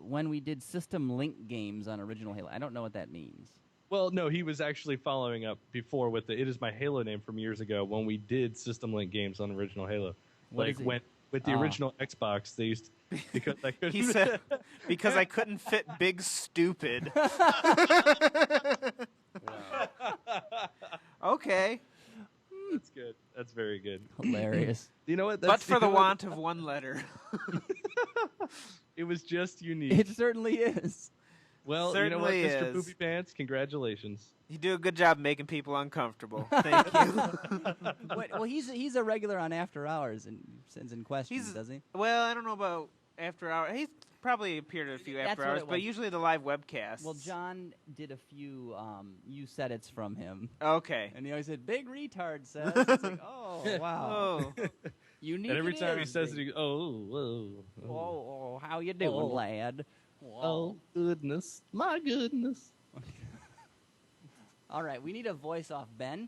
when we did System Link games on original Halo. I don't know what that means. Well, no, he was actually following up before with the "It Is My Halo" name from years ago when we did System Link games on original Halo. What is Like he? when with the original Xbox, they used to, because I couldn't. He said, because I couldn't fit Big Stupid. Okay. That's good. That's very good. Hilarious. You know what? But That's, for the want of one letter. it was just unique. It certainly is. Well, you know what, certainly Mr. is. Poopy Pants? Congratulations. You do a good job making people uncomfortable. Thank you. Wait, well, he's a regular on After Hours and sends in questions, does he? Well, I don't know about After Hours. He's probably appeared at a few That's After what Hours, it but was. usually the live webcasts. Well, John did a few you said it's from him. Okay. And he always said, "Big retard says." It's like, oh, wow. Oh. Unique. And every it time he is, says it, big- he goes, oh, Oh, how you doing, Oh. lad? oh, goodness, my goodness. All right, we need a voice off Ben.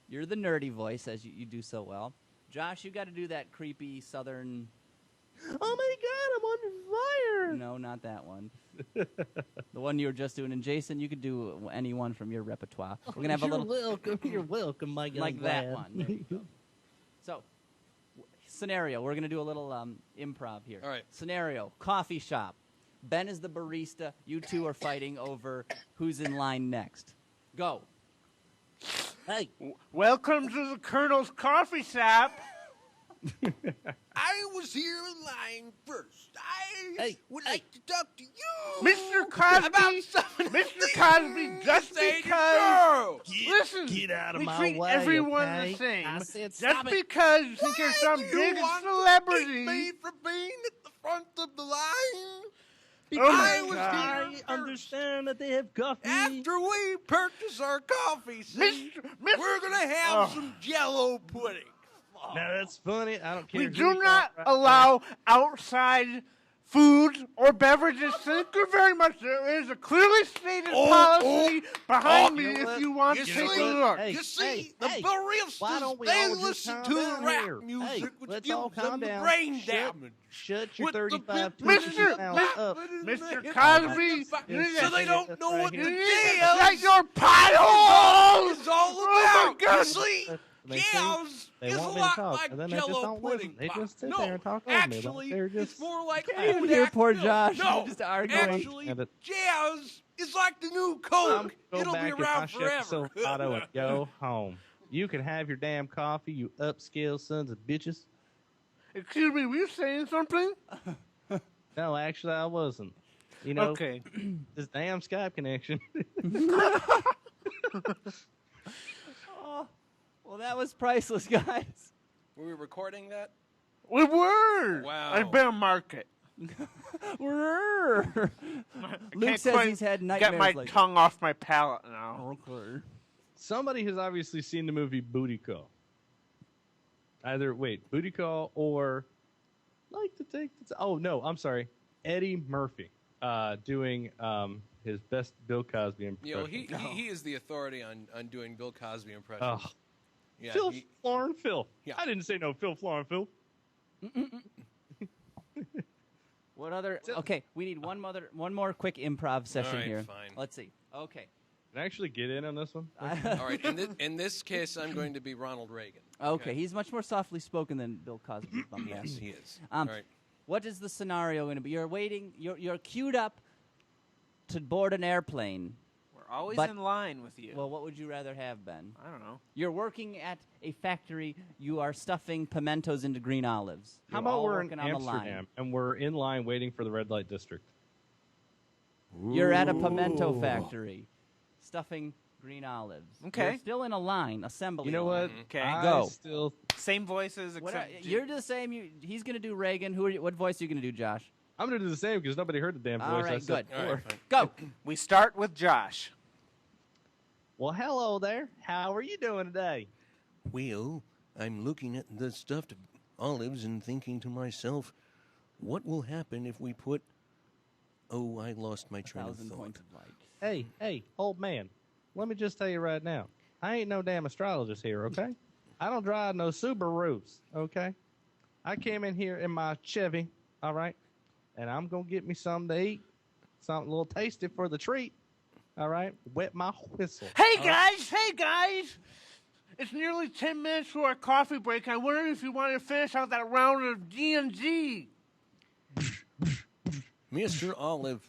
You're the nerdy voice, as you do so well. Josh, you got to do that creepy southern. Oh my God, I'm on fire. No, not that one. The one you were just doing. And Jason, you could do any one from your repertoire. We're gonna have a little welcome. You're welcome, my young like that lad. one. There you go. So, scenario. We're gonna do a little improv here. All right. Scenario: coffee shop. Ben is the barista. You two are fighting over who's in line next. Go. Hey, Welcome to the Colonel's Coffee Shop. I was here in line first. I would like to talk to you, Mr. Cosby. about something. Mr. Cosby, just Say because. no. Listen, get out of we my treat way, everyone okay? the same. I said Just stop it. because you think you're some Why do big you want to celebrity. keep me from being at the front of the line? Oh I my was God. here I first. understand that they have coffee. After we purchase our coffee, see, Mr. we're going to have some Jell-O pudding. Now that's funny. I don't care. We who do you not are. allow outside food or beverages. Thank you very much. There is a clearly stated policy behind me you know if what? you want You to see, take a look. Hey, you see, hey, the hey, baristas, why don't we they all just listen calm to the down rap here? music, Hey, which let's gives all them calm the down. brain Shut- damage. Shut your With the 35 Mr. teachers mouth up. Mr. Cosby, So they don't know what the you jail shut your pie hole! is all Oh my about. You God. see, They think Jell's they is a want me to lot talk, like and then they just Jell-O don't pudding listen. They pop. just sit No, there and talk over me like actually, they're just- it's more like Can't even hear poor Jack Josh. Milk. No, Just arguing. actually, And it- Jazz is like the new I'm Coke. gonna go It'll be back in my around Chef forever. Silverado and go home. You can have your damn coffee, you upscale sons of bitches. Excuse me, were you saying something? No, actually, I wasn't. You know, Okay. this damn Skype connection. Oh, well, that was priceless, guys. Were we recording that? We were. Wow. I better mark it. Luke Can't says quite he's had get nightmares my like tongue off my palate now. Okay. Somebody has obviously seen the movie Booty Call. Either, Booty Call or like to take the oh, no, I'm sorry. Eddie Murphy doing his best Bill Cosby You know, impression. he is the authority on doing Bill Cosby impressions. Oh, Yeah, Phil he- Florin Phil. Yeah. I didn't say no Phil Florin Phil. What other? Okay, we need one more quick improv session right, here. fine. Let's see. Okay. Can I actually get in on this one? all right. In this case, I'm going to be Ronald Reagan. Okay, he's much more softly spoken than Bill Cosby's bum Yes, ass. he is. Um, all right. What is the scenario going to be? You're waiting. You're queued up to board an airplane. We're always But- in line with you. Well, what would you rather have, Ben? I don't know. You're working at a factory. You are stuffing pimentos into green olives. How You're about all we're in working on the line. Amsterdam and we're in line waiting for the red light district? You're at a pimento factory, stuffing green olives. Okay. You're still in a line, assembly. You know line. what? Okay. I Go. still Same voices What except you're the same. He's going to do Reagan. What voice are you going to do, Josh? I'm gonna do the same because nobody heard the damn voice. All I right, said good. All before. right, fine. Go. we start with Josh. Well, hello there. How are you doing today? Well, I'm looking at the stuffed olives and thinking to myself, what will happen if we put... Oh, I lost my train of 1,000 thought. points of light. Hey, old man. Let me just tell you right now. I ain't no damn astrologist here, okay? I don't drive no Subarus, okay? I came in here in my Chevy, all right? And I'm going to get me something to eat, something a little tasty for the treat. All right, wet my whistle. Hey guys! It's nearly 10 minutes for our coffee break. I wonder if you want to finish out that round of D&G. Mr. Olive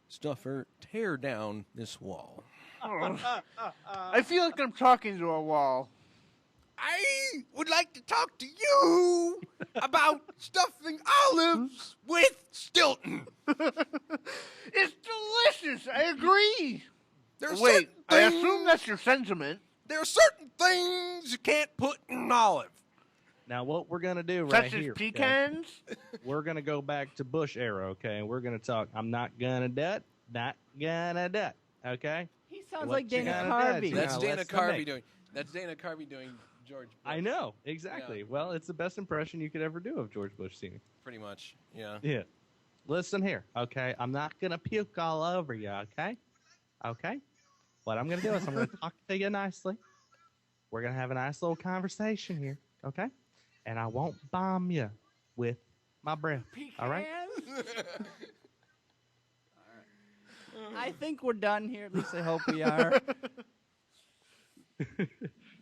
Stuffer, tear down this wall. I feel like I'm talking to a wall. I would like to talk to you about stuffing olives with Stilton. It's delicious. I agree. There are Wait, certain I things, assume that's your sentiment. there are certain things you can't put in an olive. Now, what we're gonna do Such here? as pecans. We're gonna go back to Bush era, okay? And we're gonna talk. I'm not gonna do it. Not gonna do it. Okay? He sounds What like you Dana gotta do, Carvey. Now, That's Dana let's Carvey make- doing. That's Dana Carvey doing George Bush. I know exactly. Yeah. Well, it's the best impression you could ever do of George Bush Sr. Pretty much. Yeah. Yeah. Listen here, okay? I'm not gonna puke all over you, okay? Okay? What I'm gonna do is I'm gonna talk to you nicely. We're gonna have a nice little conversation here, okay? And I won't bomb you with my breath. All right? I think we're done here. At least I hope we are.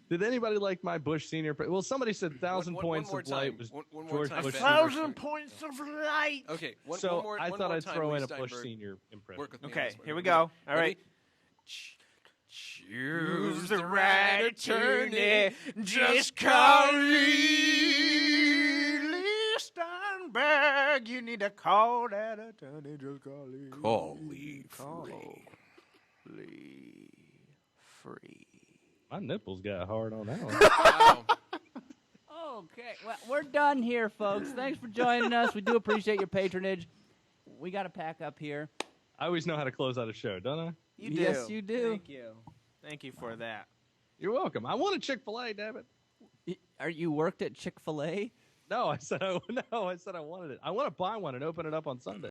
Did anybody like my Bush Senior? Well, somebody said 1,000 One points more of light time. was One more George time, Bush Ben. Senior. 1,000 points of light. Okay. One So more. I one thought more I'd time, throw Lee in a Steinberg. Bush Senior impression. Work with me on Okay, this one. here we Ready? go. All Ready? right. Choose the right attorney. Just call Lee Steinberg. You need to call that attorney. Just call Lee. Call Lee Call Free. Lee Free. My nipples got hard on that one. Wow. Okay, well, we're done here, folks. Thanks for joining us. We do appreciate your patronage. We got to pack up here. I always know how to close out a show, don't I? You do. Yes, you do. Thank you. Thank you for that. You're welcome. I want a Chick-fil-A, damn it. Are you worked at Chick-fil-A? No, I said I wanted it. I want to buy one and open it up on Sunday.